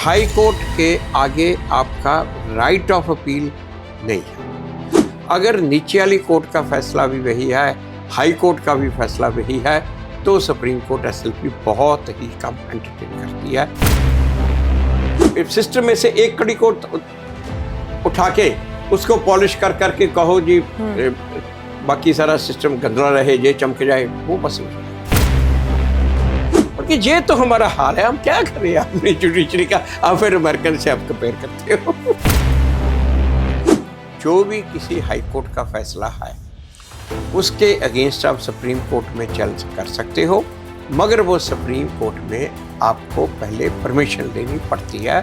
High court के आगे आपका राइट ऑफ अपील नहीं है। अगर नीचे वाली कोर्ट का फैसला भी वही है, हाई कोर्ट का भी फैसला वही है, तो सुप्रीम कोर्ट एसएलपी बहुत ही कम एंटरटेन करती है। इस सिस्टम में से एक कड़ी को उठा के उसको पॉलिश कर करके कहो जी बाकी सारा सिस्टम गंदा रहे, ये चमक जाए, वो बस नहीं। कि ये तो हमारा हाल है, हम क्या करें अपनी जुडिशरी का। आप फिर अमेरिकन से आप कंपेयर करते हो। जो भी किसी हाई कोर्ट का फैसला है उसके अगेंस्ट आप सुप्रीम कोर्ट में चल कर सकते हो, मगर वो सुप्रीम कोर्ट में आपको पहले परमिशन लेनी पड़ती है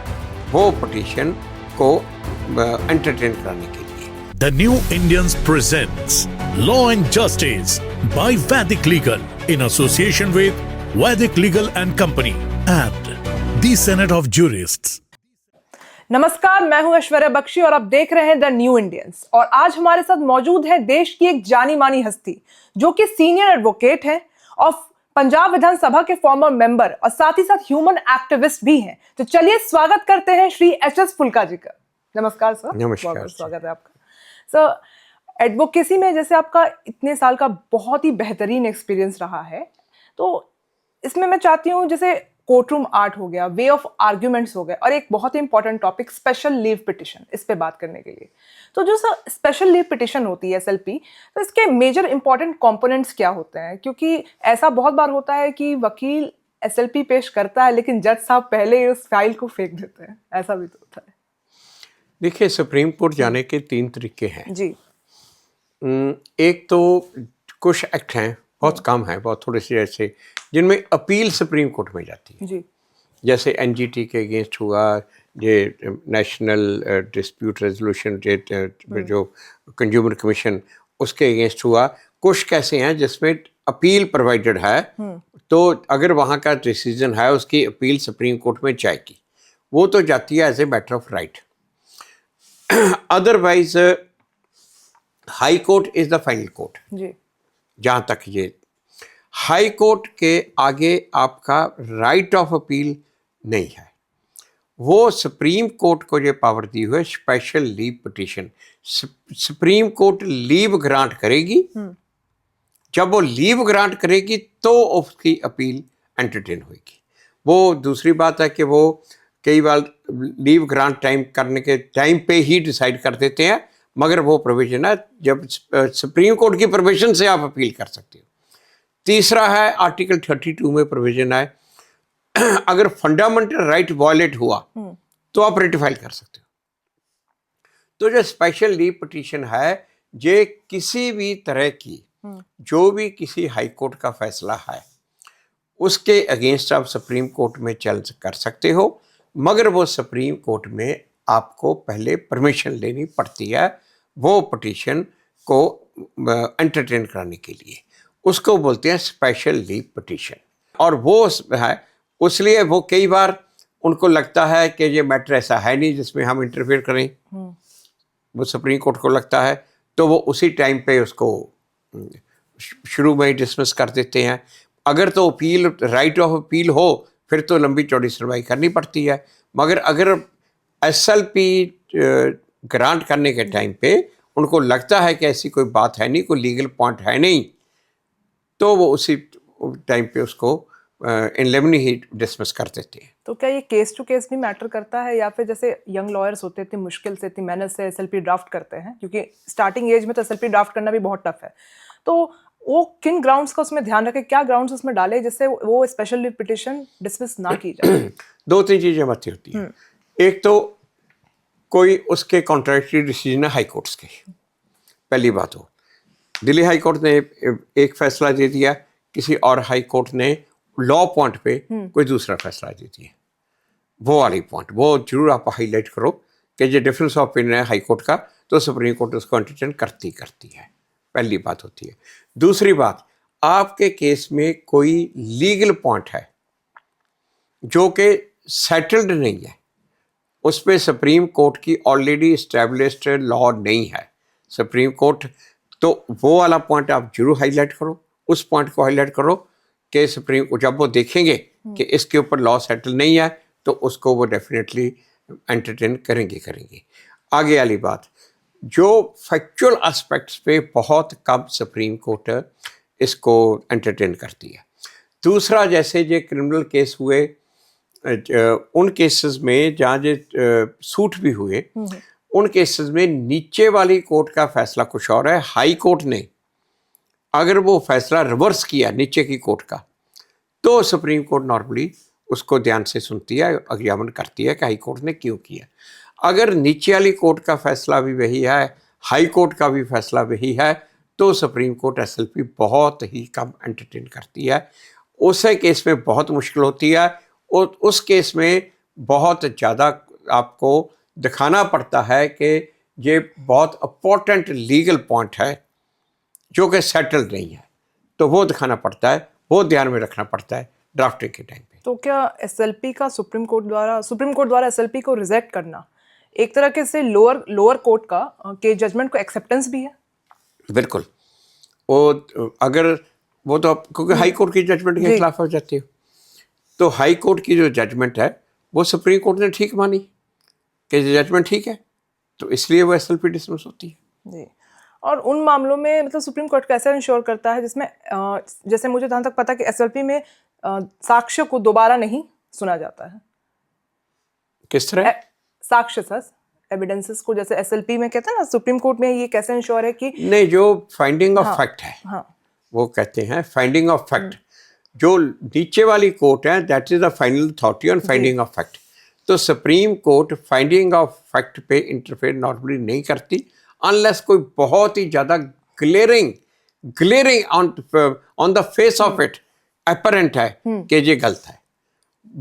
वो पिटीशन को एंटरटेन करने के लिए। The New Indians presents Law and Justice by Vedic Legal in association with Vedic Legal and Company and the Senate of Jurists. नमस्कार, मैं हूं ऐश्वर्या बख्शी और आप देख रहे हैं द न्यू इंडियंस। और आज हमारे साथ मौजूद है देश की एक जानी मानी हस्ती जो कि सीनियर एडवोकेट हैं और पंजाब विधानसभा के फॉर्मर मेंबर और साथ ही साथ ह्यूमन एक्टिविस्ट भी हैं। तो चलिए स्वागत करते हैं श्री एच.एस. फुल्का जी का। नमस्कार सर। नमस्कार, स्वागत है आपका सर। एडवोकेसी में जैसे आपका इतने साल का बहुत ही बेहतरीन एक्सपीरियंस रहा है, तो इसमें मैं चाहती हूँ जैसे कोर्ट रूम आर्ट हो गया, वे ऑफ आर्ग्यूमेंट्स हो गए, और एक बहुत ही important topic special leave petition, इस पे बात करने के लिए। तो जो सर स्पेशल लीव पिटिशन होती है एसएलपी, तो इसके मेजर इंपॉर्टेंट कंपोनेंट्स क्या होते हैं? क्योंकि ऐसा बहुत बार होता है कि वकील एसएलपी पेश करता है लेकिन जज साहब पहले ही उस फाइल को फेंक देते हैं, ऐसा भी तो होता है। देखिए, सुप्रीम कोर्ट जाने के 3 तरीके हैं जी। एक तो कुछ एक्ट हैं, बहुत कम है, बहुत थोड़े से ऐसे जिनमें अपील सुप्रीम कोर्ट में जाती है जी। जैसे एनजीटी के अगेंस्ट हुआ, ये नेशनल डिस्प्यूट रेजोल्यूशन जो कंज्यूमर कमीशन उसके अगेंस्ट हुआ। कुछ कैसे हैं जिसमें अपील प्रोवाइडेड है, तो अगर वहाँ का डिसीजन है उसकी अपील सुप्रीम कोर्ट में जाएगी, वो तो जाती है as a matter of right. Otherwise high court is the final court जी। जहाँ तक ये हाई कोर्ट के आगे आपका राइट ऑफ अपील नहीं है। वो सुप्रीम कोर्ट को ये पावर दी हुई है special leave petition. Supreme court leave grant करेगी, जब वो लीव ग्रांट करेगी तो उसकी अपील एंटरटेन होगी। वो दूसरी बात है कि वो कई बार लीव ग्रांट टाइम करने के टाइम पे ही डिसाइड कर देते हैं, मगर वो प्रोविजन है जब सुप्रीम कोर्ट की परमिशन से आप अपील कर सकते हो। तीसरा है आर्टिकल 32 में प्रोविजन है अगर फंडामेंटल राइट वायलेट हुआ तो आप रिट फाइल कर सकते हो। तो जो स्पेशल लीव पिटीशन है, ये किसी भी तरह की जो भी किसी हाई कोर्ट का फैसला है उसके अगेंस्ट आप सुप्रीम कोर्ट में चल कर सकते हो, मगर वो सुप्रीम कोर्ट में आपको पहले परमिशन लेनी पड़ती है वो पिटीशन को एंटरटेन करने के लिए। उसको बोलते हैं स्पेशल लीव पिटीशन। और वो है उसलिए वो कई बार उनको लगता है कि ये मैटर ऐसा है नहीं जिसमें हम इंटरफेयर करें, वो सुप्रीम कोर्ट को लगता है, तो वो उसी टाइम पे उसको शुरू में ही डिसमिस कर देते हैं। अगर तो अपील राइट ऑफ अपील हो फिर तो लंबी चौड़ी सुनवाई करनी पड़ती है, मगर अगर एसएलपी ग्रांट करने के टाइम पे उनको लगता है कि ऐसी कोई बात है नहीं, कोई लीगल पॉइंट है नहीं, तो वो उसी टाइम पे उसको इन लेमनी ही डिसमिस कर देते हैं। तो क्या ये केस टू केस भी मैटर करता है, या फिर जैसे यंग लॉयर्स होते थे मुश्किल से इतनी मेहनत से एसएलपी ड्राफ्ट करते हैं, क्योंकि स्टार्टिंग एज में तो एसएलपी ड्राफ्ट करना भी बहुत टफ है, तो वो किन ग्राउंड्स का उसमें ध्यान रखे, क्या ग्राउंड्स उसमें डाले जिससे वो स्पेशल लीव पिटीशन डिसमिस ना की जाए? 2-3 चीजें मत होती है। एक तो कोई उसके कॉन्ट्रैक्टरी डिसीजन है हाई कोर्ट्स के, पहली बात हो। दिल्ली हाई कोर्ट ने एक फैसला दे दिया, किसी और हाई कोर्ट ने लॉ पॉइंट पे कोई दूसरा फैसला दे दिया, वो वाली पॉइंट वो जरूर आप हाईलाइट करो कि ये डिफरेंस ऑफ ओपिनियन है हाई कोर्ट का, तो सुप्रीम कोर्ट उसको एंटरटेन करती है, पहली बात होती है। दूसरी बात, आपके केस में कोई लीगल पॉइंट है जो कि सेटल्ड नहीं है, उस पर सुप्रीम कोर्ट की ऑलरेडी इस्टेब्लिश्ड लॉ नहीं है सुप्रीम कोर्ट, तो वो वाला पॉइंट आप जरूर हाईलाइट करो, उस पॉइंट को हाईलाइट करो कि सुप्रीम जब वो देखेंगे कि इसके ऊपर लॉ सेटल नहीं है तो उसको वो डेफिनेटली एंटरटेन करेंगे। आगे वाली बात, जो फैक्चुअल एस्पेक्ट्स पे बहुत कम सुप्रीम कोर्ट इसको एंटरटेन करती है। दूसरा, जैसे जो क्रिमिनल केस हुए, उन केसेस में जहाँ जो सूट भी हुए, उन केसेस में नीचे वाली कोर्ट का फैसला कुछ और है। हाई कोर्ट ने अगर वो फैसला रिवर्स किया नीचे की कोर्ट का, तो सुप्रीम कोर्ट नॉर्मली उसको ध्यान से सुनती है, एग्जामिन करती है कि हाई कोर्ट ने क्यों किया। अगर नीचे वाली कोर्ट का फैसला भी वही है, हाई कोर्ट का भी फैसला वही है, तो सुप्रीम कोर्ट एसएलपी बहुत ही कम एंटरटेन करती है। उस केस में बहुत मुश्किल होती है, और उस केस में बहुत ज़्यादा आपको दिखाना पड़ता है कि ये बहुत इम्पोर्टेंट लीगल पॉइंट है जो कि सेटल्ड नहीं है, तो वो दिखाना पड़ता है, वो ध्यान में रखना पड़ता है ड्राफ्टिंग के टाइम पे। तो क्या एसएलपी का सुप्रीम कोर्ट द्वारा एसएलपी को रिजेक्ट करना एक तरह के से लोअर कोर्ट का के जजमेंट को एक्सेप्टेंस भी है? बिल्कुल। वो अगर वो तो क्योंकि हाई कोर्ट की जजमेंट के खिलाफ हो जाती है, तो हाई कोर्ट की जो जजमेंट है वो सुप्रीम कोर्ट ने ठीक मानी कि जजमेंट ठीक है, तो इसलिए वो एसएलपी डिसमिस होती है। जी। और उन मामलों में मतलब सुप्रीम कोर्ट कैसे इंश्योर करता है जिसमें जैसे मुझे जहाँ तक पता कि एसएलपी में साक्ष्य को दोबारा नहीं सुना जाता है? किस तरह? साक्ष्य सर, एविडेंसेस को, जैसे एसएलपी में कहते हैं ना, सुप्रीम कोर्ट में ये कैसे इंश्योर है कि नहीं, जो फाइंडिंग ऑफ फैक्ट है, हाँ, वो कहते हैं फाइंडिंग ऑफ फैक्ट। जो नीचे वाली कोर्ट है that is the final authority on finding of fact. तो supreme court finding of fact पे इंटरफेयर नॉर्मली नहीं करती अनलेस कोई बहुत ही ज़्यादा glaring on the face of it apparent है कि ये गलत है।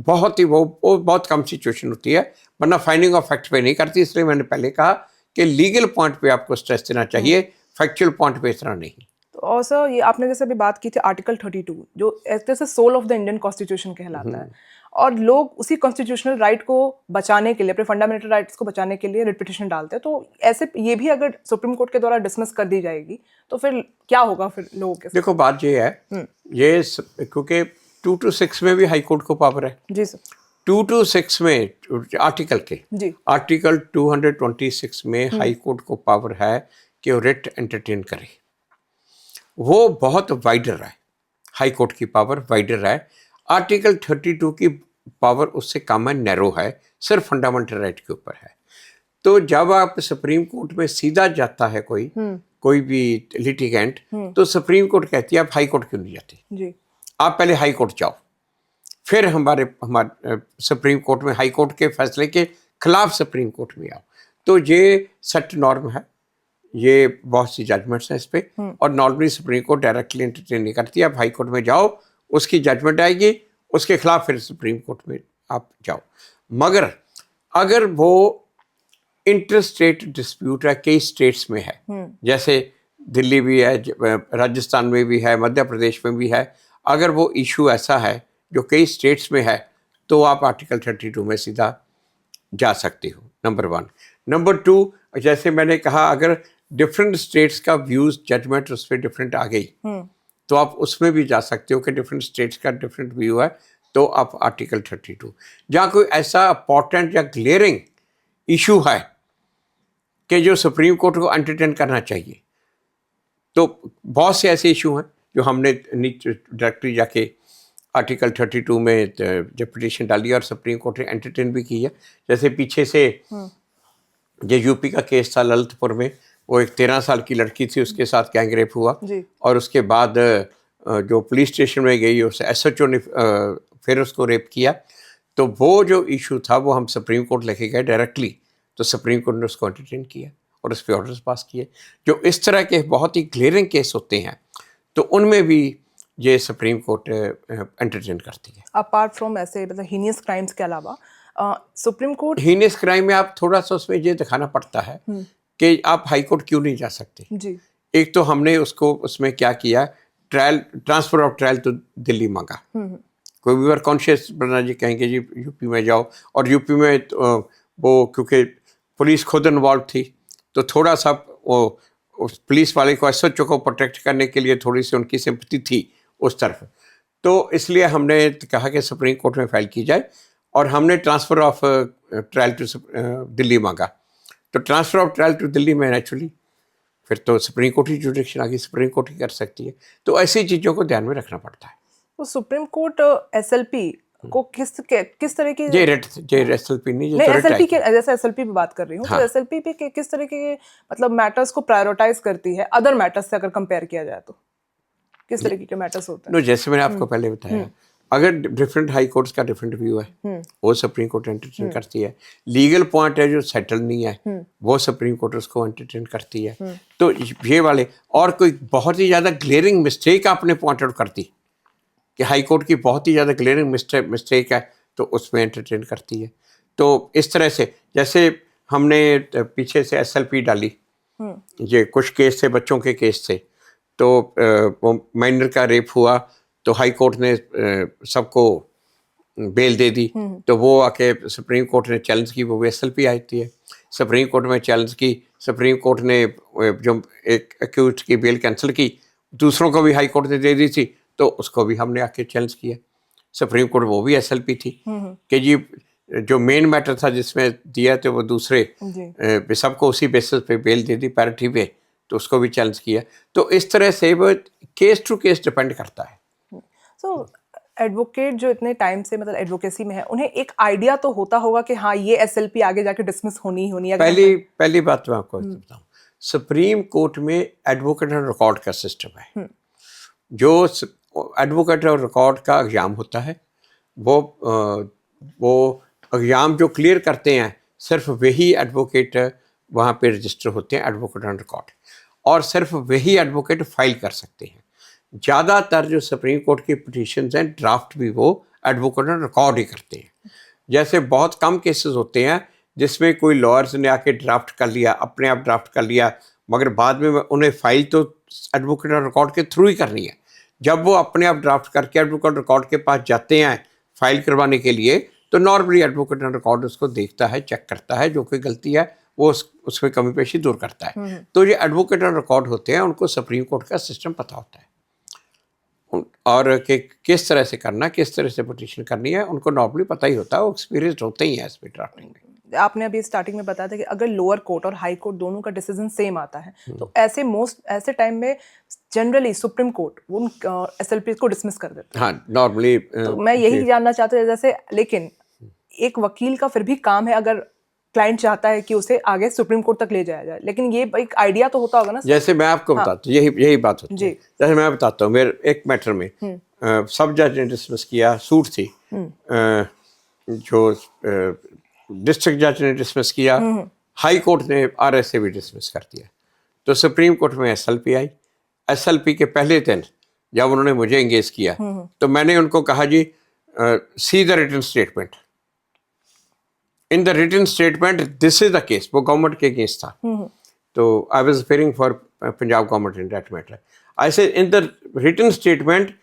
बहुत ही वो बहुत कम सिचुएशन होती है, वरना फाइंडिंग ऑफ फैक्ट पे नहीं करती। इसलिए मैंने पहले कहा कि लीगल पॉइंट पे आपको स्ट्रेस देना चाहिए, फैक्चुअल पॉइंट पे इस तरह नहीं। तो और सर, ये आपने जैसे अभी बात की थी आर्टिकल 32 जो एक तरह से soul of the Indian constitution कहलाता है, और लोग उसी कॉन्स्टिट्यूशनल राइट को बचाने के लिए, अपने फंडामेंटल राइट्स को बचाने के लिए रिट पिटिशन डालते हैं। तो ऐसे ये भी अगर सुप्रीम कोर्ट के द्वारा डिसमिस कर दी जाएगी तो फिर क्या होगा फिर लोगों के साथ? देखो, बात ये है, ये क्योंकि 2 to 6 में भी हाई कोर्ट को पावर है। जी सर। 2 to 6 में आर्टिकल के जी, आर्टिकल 226 में हाई कोर्ट को पावर है कि वो रिट एंटरटेन करे। वो बहुत वाइडर है, हाई कोर्ट की पावर वाइडर है। आर्टिकल 32 की पावर उससे कम है, नैरो है, सिर्फ फंडामेंटल राइट के ऊपर है। तो जब आप सुप्रीम कोर्ट में सीधा जाता है कोई भी लिटिगेंट, तो सुप्रीम कोर्ट कहती है आप हाई कोर्ट क्यों नहीं जाते? जी, आप पहले हाई कोर्ट जाओ, फिर हमारे सुप्रीम कोर्ट में हाई कोर्ट के फैसले के खिलाफ सुप्रीम कोर्ट में आओ। तो ये सेट नॉर्म है, ये बहुत सी जजमेंट्स हैं इस पे, और normally supreme court directly entertain नहीं करती। आप हाई कोर्ट में जाओ, उसकी जजमेंट आएगी, उसके खिलाफ फिर सुप्रीम कोर्ट में आप जाओ। मगर अगर वो इंटर स्टेट डिस्प्यूट है, कई स्टेट्स में है, जैसे दिल्ली भी है, राजस्थान में भी है, मध्य प्रदेश में भी है, अगर वो इशू ऐसा है जो कई स्टेट्स में है, तो आप आर्टिकल 32 में सीधा जा सकते हो, नंबर 1। नंबर 2, जैसे मैंने कहा, अगर डिफरेंट स्टेट्स का व्यूज जजमेंट उस पर डिफरेंट आ गई, तो आप उसमें भी जा सकते हो कि डिफरेंट स्टेट्स का डिफरेंट व्यू है, तो आप आर्टिकल 32। जहाँ कोई ऐसा इंपॉर्टेंट या ग्लेयरिंग इशू है कि जो सुप्रीम कोर्ट को एंटरटेन करना चाहिए, तो बहुत से ऐसे इशू हैं जो हमने डायरेक्टली जाके आर्टिकल 32 में जब पिटीशन डाली और सुप्रीम कोर्ट ने एंटरटेन भी की है। जैसे पीछे से जो यूपी का केस था ललितपुर में, वो एक 13 साल की लड़की थी, उसके साथ गैंग रेप हुआ, और उसके बाद जो पुलिस स्टेशन में गई, उस एसएचओ ने फिर उसको रेप किया। तो वो जो इशू था वो हम सुप्रीम कोर्ट लेके गए डायरेक्टली, तो सुप्रीम कोर्ट ने उसको एंटरटेन किया और उस पर ऑर्डर्स पास किए। जो इस तरह के बहुत ही ग्लेयरिंग केस होते हैं, तो उनमें भी ये सुप्रीम कोर्ट एंटरटेन करती है। अपार्ट फ्रॉम ऐसे मतलब हीनियस क्राइम्स के अलावा सुप्रीम कोर्ट, हीनियस क्राइम में आप थोड़ा सा उसमें ये दिखाना पड़ता है कि आप हाई कोर्ट क्यों नहीं जा सकते। जी, एक तो हमने उसको उसमें क्या किया, ट्रांसफर ऑफ ट्रायल तो दिल्ली मांगा। कोई भी बार कॉन्शियस बनना जी कहेंगे जी यूपी में जाओ, और यूपी में वो क्योंकि पुलिस खुद इन्वॉल्व थी, तो थोड़ा सा वो उस पुलिस वाले को एसएचओ को प्रोटेक्ट करने के लिए थोड़ी सी उनकी सिंपैथी थी उस तरफ, तो इसलिए हमने कहा कि सुप्रीम कोर्ट में फाइल की जाए। और हमने transfer of trial to Delhi मांगा, तो transfer of trial to Delhi में नेचुरली फिर तो सुप्रीम कोर्ट ही जुडिक्शन आगे सुप्रीम कोर्ट ही कर सकती है। तो ऐसी चीज़ों को ध्यान में रखना पड़ता है। तो सुप्रीम कोर्ट एसएलपी को किस तरह की जे एसएलपी नहीं, नहीं एसएलपी के जैसे एसएलपी पे बात कर रही हूँ, हाँ। तो एसएलपी पे किस तरह के मतलब मैटर्स को प्रायोरिटाइज करती है अदर मैटर्स से अगर कंपेयर किया जाए तो किस तरीके के मैटर्स होते हैं? जैसे मैंने आपको पहले बताया, अगर डिफरेंट हाई कोर्ट्स का डिफरेंट व्यू है वो सुप्रीम कोर्ट एंटरटेन करती है। लीगल पॉइंट है जो सेटल नहीं है वो सुप्रीम कोर्ट उसको एंटरटेन करती है। तो ये वाले और कोई बहुत ही ज़्यादा ग्लेयरिंग मिस्टेक आपने पॉइंट आउट कर दी कि हाई कोर्ट की बहुत ही ज़्यादा ग्लेयरिंग मिस्टेक है तो उसमें एंटरटेन करती है। तो इस तरह से जैसे हमने पीछे से एसएलपी डाली, ये कुछ केस थे बच्चों के केस थे, तो वो माइनर का रेप हुआ तो हाई कोर्ट ने सबको बेल दे दी, तो वो आके सुप्रीम कोर्ट ने चैलेंज की, वो एसएलपी आई थी है, सुप्रीम कोर्ट में चैलेंज की, सुप्रीम कोर्ट ने जो एक एक्यूज की बेल कैंसिल की, दूसरों को भी हाई कोर्ट ने दे दी थी, तो उसको भी हमने आके चैलेंज किया सुप्रीम कोर्ट, वो भी एसएलपी थी कि जी जो मेन मैटर था जिसमें दिया तो वो दूसरे सबको उसी बेसिस पे बेल दे दी पैरिटी पे, तो उसको भी चैलेंज किया। तो इस तरह से वो केस टू केस डिपेंड करता है। सो एडवोकेट जो इतने टाइम से मतलब एडवोकेसी में है उन्हें एक आइडिया तो होता होगा कि हाँ ये एसएलपी आगे जाके डिसमिस होनी ही होनी है। पहली बात मैं आपको बताऊं, सुप्रीम कोर्ट में एडवोकेट और रिकॉर्ड का सिस्टम है। जो एडवोकेट और रिकॉर्ड का एग्जाम होता है वो एग्जाम जो क्लियर करते हैं सिर्फ वही एडवोकेट वहाँ पे रजिस्टर होते हैं एडवोकेट ऑन रिकॉर्ड, और सिर्फ वही एडवोकेट फाइल कर सकते हैं। ज़्यादातर जो सुप्रीम कोर्ट की पिटीशंस हैं ड्राफ्ट भी वो एडवोकेट ऑन रिकॉर्ड ही करते हैं। जैसे बहुत कम केसेस होते हैं जिसमें कोई लॉयर्स ने आके ड्राफ्ट कर लिया, अपने आप ड्राफ्ट कर लिया, मगर बाद में उन्हें फाइल तो एडवोकेट ऑन रिकॉर्ड के थ्रू ही करनी है। जब वो अपने आप ड्राफ्ट करके एडवोकेट रिकॉर्ड के पास जाते हैं फाइल करवाने के लिए, तो नॉर्मली एडवोकेट ऑन रिकॉर्ड उसको देखता है, चेक करता है, जो कोई गलती है वो उसमें कमी पेशी दूर करता है। तो ये एडवोकेट ऑन रिकॉर्ड होते हैं, उनको सुप्रीम कोर्ट का सिस्टम पता होता है और कि किस तरह से करना, किस तरह से पिटीशन करनी है, उनको नॉर्मली पता ही होता है, वो एक्सपीरियंस होते ही है इस पे ड्राफ्टिंग में। आपने अभी स्टार्टिंग में बताया था कि अगर लोअर कोर्ट और हाई कोर्ट दोनों का डिसीजन सेम आता है तो ऐसे टाइम में जनरली सुप्रीम कोर्ट उन एसएलपी को डिसमिस कर देता है। हाँ नॉर्मली। तो मैं यही जानना चाहता हूँ जैसे, लेकिन एक वकील का फिर भी काम है अगर क्लाइंट चाहता है कि उसे आगे सुप्रीम कोर्ट तक ले जाया जाए, लेकिन ये एक आइडिया तो होता होगा ना। जैसे मैं आपको बताता हूँ, यही बात होती है। जैसे मैं बताता हूँ, मेरे एक मैटर में सब जज ने डिसमिस किया, सूट थी, जो डिस्ट्रिक्ट जज ने डिसमिस किया, हाई कोर्ट ने आरएसए भी डिसमिस कर दिया, तो सुप्रीम कोर्ट में एसएलपी आई। एसएलपी के पहले दिन जब उन्होंने मुझे एंगेज किया तो मैंने उनको कहा जी see the written statement, in the written statement this is the case, वो गवर्नमेंट के केस था, तो I was appearing for Punjab government in that matter. I said in the written statement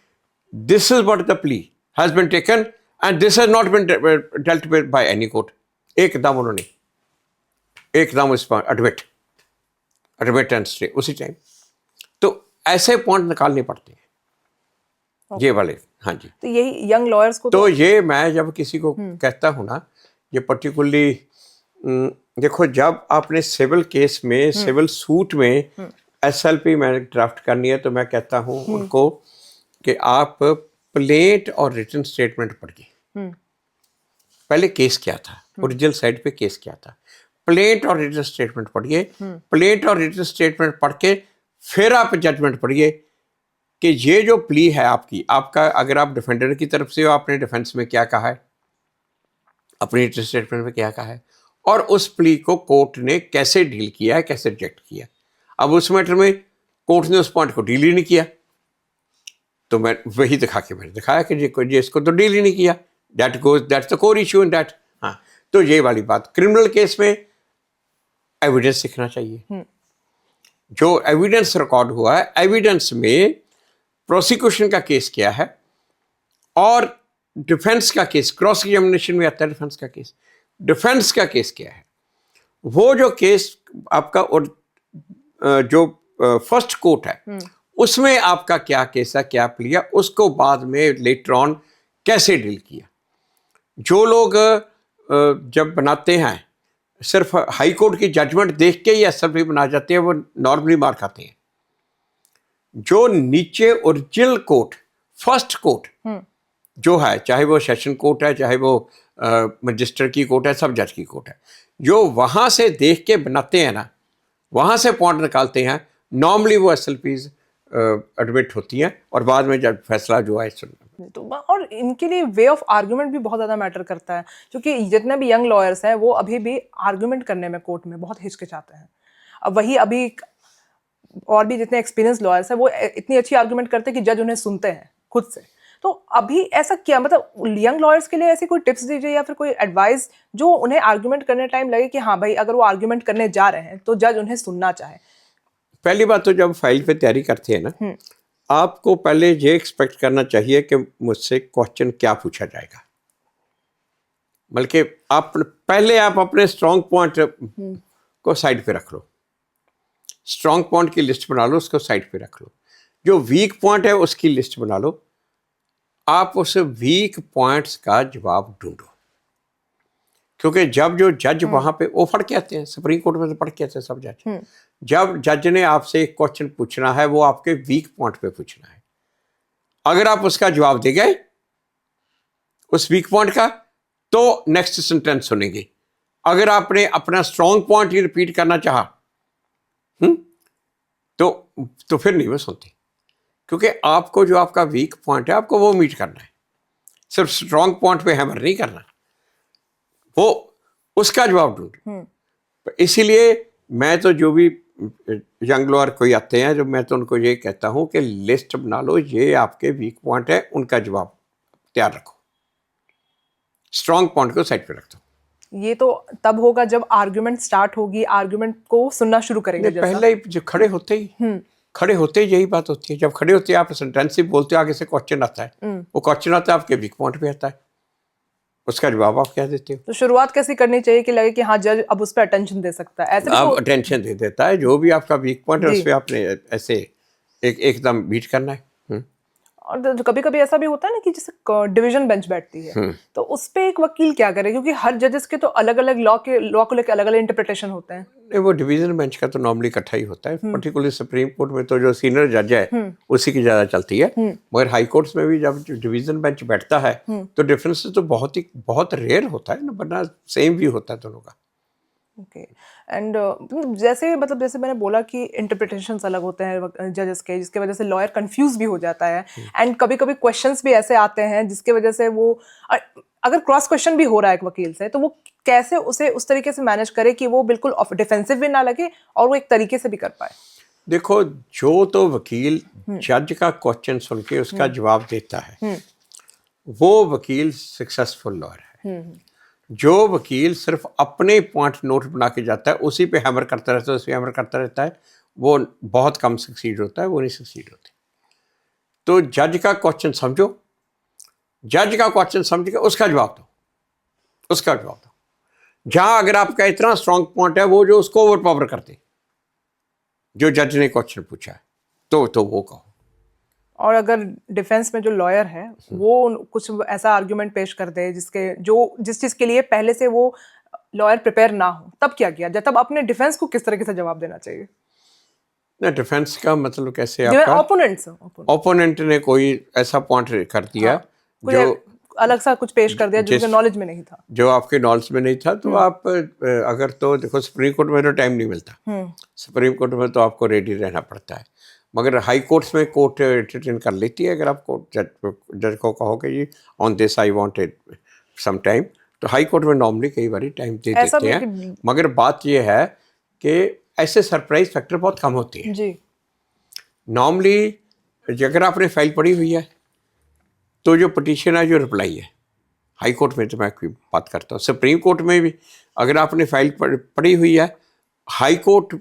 this is what the plea has been taken and this has not been dealt with by any court. एकदम उन्होंने इस पर admit and stay उसी time. तो ऐसे point निकालने पड़ते हैं ये वाले। हाँ जी, तो यही यंग लॉयर्स को तो ये मैं जब किसी को कहता हूँ ना, ये पर्टिकुलरली देखो, जब आपने सिविल केस में, सिविल सूट में एसएलपी मैंने ड्राफ्ट करनी है, तो मैं कहता हूँ उनको कि आप प्लेंट और रिटन स्टेटमेंट पढ़िए। पहले केस क्या था, ओरिजिनल साइड पे केस क्या था, प्लेंट और रिटन स्टेटमेंट पढ़िए। प्लेंट और रिटन स्टेटमेंट पढ़ के फिर आप जजमेंट पढ़िए कि ये जो प्ली है आपका अगर आप डिफेंडर की तरफ से हो, आपने डिफेंस में क्या कहा है, अपनी रिटन स्टेटमेंट में क्या कहा है, और उस प्ली को कोर्ट ने कैसे डील किया है, कैसे रिजेक्ट किया। अब उस मैटर में कोर्ट ने उस पॉइंट को डील ही नहीं किया, तो मैं वही मैंने दिखाया कि ये इसको तो डील ही नहीं किया, that's the core issue in that. हाँ, तो ये वाली बात, क्रिमिनल केस में एविडेंस सीखना चाहिए। जो एविडेंस रिकॉर्ड हुआ है, एविडेंस में प्रोसिक्यूशन का केस क्या है और डिफेंस का केस, क्रॉस एग्जामिनेशन में आता है डिफेंस का केस, डिफेंस का केस क्या है, वो जो केस आपका और जो फर्स्ट कोर्ट है उसमें आपका क्या केस है, क्या प्ली है, उसको बाद में लेटर ऑन कैसे डील किया। जो लोग जब बनाते हैं सिर्फ हाई कोर्ट की जजमेंट देख के ही एसएलपी बना जाते हैं, वो नॉर्मली मार खाते हैं। जो नीचे ओरिजिनल कोर्ट, फर्स्ट कोर्ट जो है, चाहे वो सेशन कोर्ट है, चाहे वो मजिस्ट्रेट की कोर्ट है, सब जज की कोर्ट है, जो वहाँ से देख के बनाते हैं ना, वहाँ से पॉइंट निकालते हैं, नॉर्मली वो एसएलपीज एडमिट होती हैं और बाद में जब फैसला जो है तो और इनके लिए वे ऑफ आर्गुमेंट भी बहुत ज़्यादा मैटर करता है, क्योंकि जितने भी यंग लॉयर्स हैं वो अभी भी आर्गुमेंट करने में कोर्ट में बहुत हिचकिचाते हैं। अब वही अभी और भी जितने एक्सपीरियंस लॉयर्स हैं वो इतनी अच्छी आर्गुमेंट करते हैं कि जज उन्हें सुनते हैं खुद से। तो अभी ऐसा क्या, मतलब यंग लॉयर्स के लिए ऐसी कोई टिप्स दीजिए या फिर कोई एडवाइस जो उन्हें आर्गुमेंट करने टाइम लगे कि हाँ भाई अगर वो आर्गुमेंट करने जा रहे हैं तो जज उन्हें सुनना चाहे। पहली बात तो जब फाइल पे तैयारी करते हैं ना, आपको पहले ये एक्सपेक्ट करना चाहिए कि मुझसे क्वेश्चन क्या पूछा जाएगा। बल्कि आप पहले आप अपने स्ट्रॉन्ग पॉइंट को साइड पे रख लो, स्ट्रॉन्ग पॉइंट की लिस्ट बना लो, उसको साइड पे रख लो। जो वीक पॉइंट है उसकी लिस्ट बना लो, आप उस वीक पॉइंट्स का जवाब ढूंढो। क्योंकि जब जो जज वहां पे वो पढ़ के आते हैं, सुप्रीम कोर्ट में से पढ़ के आते हैं सब जज, जब जज ने आपसे एक क्वेश्चन पूछना है वो आपके वीक पॉइंट पे पूछना है। अगर आप उसका जवाब दे गए उस वीक पॉइंट का, तो नेक्स्ट सेंटेंस सुनेंगे। अगर आपने अपना स्ट्रॉन्ग पॉइंट ही रिपीट करना चाहा तो फिर नहीं वो सुनते, क्योंकि आपको जो आपका वीक पॉइंट है आपको वो मीट करना है, सिर्फ स्ट्रॉन्ग पॉइंट पे हैमर नहीं करना, वो उसका जवाब ढूंढो। इसीलिए मैं तो जो भी यंग लॉयर कोई आते हैं, जो मैं तो उनको ये कहता हूं कि लिस्ट बना लो, ये आपके वीक पॉइंट है, उनका जवाब तैयार रखो, स्ट्रॉन्ग पॉइंट को साइड पे रख दो। ये तो तब होगा जब आर्गुमेंट स्टार्ट होगी, आर्गुमेंट को सुनना शुरू करेंगे। पहले ही जो खड़े होते ही यही बात होती है। जब खड़े होते हैं आप सेंटेंस ही बोलते हो, आगे से क्वेश्चन आता है, वो क्वेश्चन आता है आपके वीक पॉइंट पे आता है, उसका जवाब आप क्या देते हो। तो शुरुआत कैसी करनी चाहिए कि लगे कि हाँ जज अब उस पर अटेंशन दे सकता है? ऐसे आप अटेंशन दे देता है, जो भी आपका वीक पॉइंट है उस पर आपने ऐसे एकदम बीट करना है। और कभी कभी ऐसा भी होता है ना कि जैसे डिवीजन बेंच बैठती है, तो उस पे एक वकील क्या करे, क्योंकि हर जजेस के तो अलग अलग लॉ को लेकर अलग अलग इंटरप्रिटेशन होते हैं। वो डिवीजन बेंच का तो नॉर्मली इकट्ठा ही होता है, पर्टिकुलरली सुप्रीम कोर्ट में तो जो सीनियर जज है उसी की ज्यादा चलती है, मगर हाई कोर्ट्स में भी जब डिवीजन बेंच बैठता है तो डिफरेंस तो बहुत रेयर होता है ना, वरना सेम भी होता है दोनों का। ओके एंड जैसे मैंने बोला कि इंटरप्रिटेशंस अलग होते हैं जजेस के, जिसके वजह से लॉयर कंफ्यूज भी हो जाता है, एंड कभी कभी क्वेश्चंस भी ऐसे आते हैं जिसके वजह से वो अगर क्रॉस क्वेश्चन भी हो रहा है एक वकील से, तो वो कैसे उसे उस तरीके से मैनेज करे कि वो बिल्कुल डिफेंसिव भी ना लगे और वो एक तरीके से भी कर पाए। देखो, जो तो वकील जज का क्वेश्चन सुन के उसका जवाब देता है वो वकील सक्सेसफुल लॉयर है। जो वकील सिर्फ अपने पॉइंट नोट बना के जाता है, उसी पे हैमर करता रहता है, उसी पे हैमर करता रहता है, वो बहुत कम सक्सीड होता है, वो नहीं सक्सीड होते। तो जज का क्वेश्चन समझो, जज का क्वेश्चन समझ के उसका जवाब दो, जहां अगर आपका इतना स्ट्रॉन्ग पॉइंट है वो जो उसको ओवर पावर करते, जो जज ने क्वेश्चन पूछा है, तो वो कहो। और अगर डिफेंस में जो लॉयर है वो कुछ ऐसा आर्ग्यूमेंट पेश कर दे जिस चीज के लिए पहले से वो लॉयर प्रिपेयर ना हो, तब क्या किया जाए? तब अपने डिफेंस को किस तरीके से जवाब देना चाहिए? ना, डिफेंस का मतलब कैसे, आपका ओपोनेंट ने कोई ऐसा पॉइंट कर दिया जो अलग सा कुछ पेश कर दिया जो नॉलेज में नहीं था, जो आपके नॉलेज में नहीं था, तो आप अगर तो देखो, सुप्रीम कोर्ट में तो टाइम नहीं मिलता, सुप्रीम कोर्ट में तो आपको रेडी रहना पड़ता है, मगर हाई कोर्ट्स में कोर्ट एंटरटेन कर लेती है। अगर आप जज को कहोगे जी on this I wanted some time, तो हाई कोर्ट में नॉर्मली कई बार टाइम दे देते हैं, मगर बात यह है कि ऐसे सरप्राइज फैक्टर बहुत कम होते हैं जी। नॉर्मली अगर आपने फाइल पढ़ी हुई है तो जो पिटीशन है, जो रिप्लाई है, हाई कोर्ट में तो मैं कोई बात करता हूँ, सुप्रीम कोर्ट में भी अगर आपने फाइल पढ़ी हुई है, हाई कोर्ट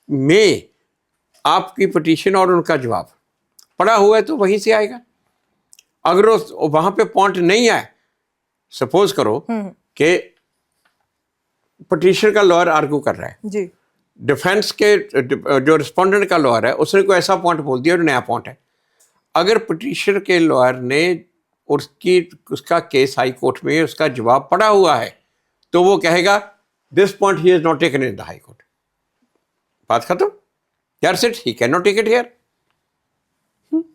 में आपकी पिटीशन और उनका जवाब पढ़ा हुआ है तो वहीं से आएगा। अगर वहां पे पॉइंट नहीं आए, सपोज करो कि पिटीशन का लॉयर आर्ग्यू कर रहा है जी, डिफेंस के जो रिस्पोंडेंट का लॉयर है उसने कोई ऐसा पॉइंट बोल दिया जो नया पॉइंट है, अगर पिटीशन के लॉयर ने उसका केस हाई कोर्ट में उसका जवाब पड़ा हुआ है, तो वो कहेगा this point he is not taken in the high court, बात खत्म, that's it, he can not take it here.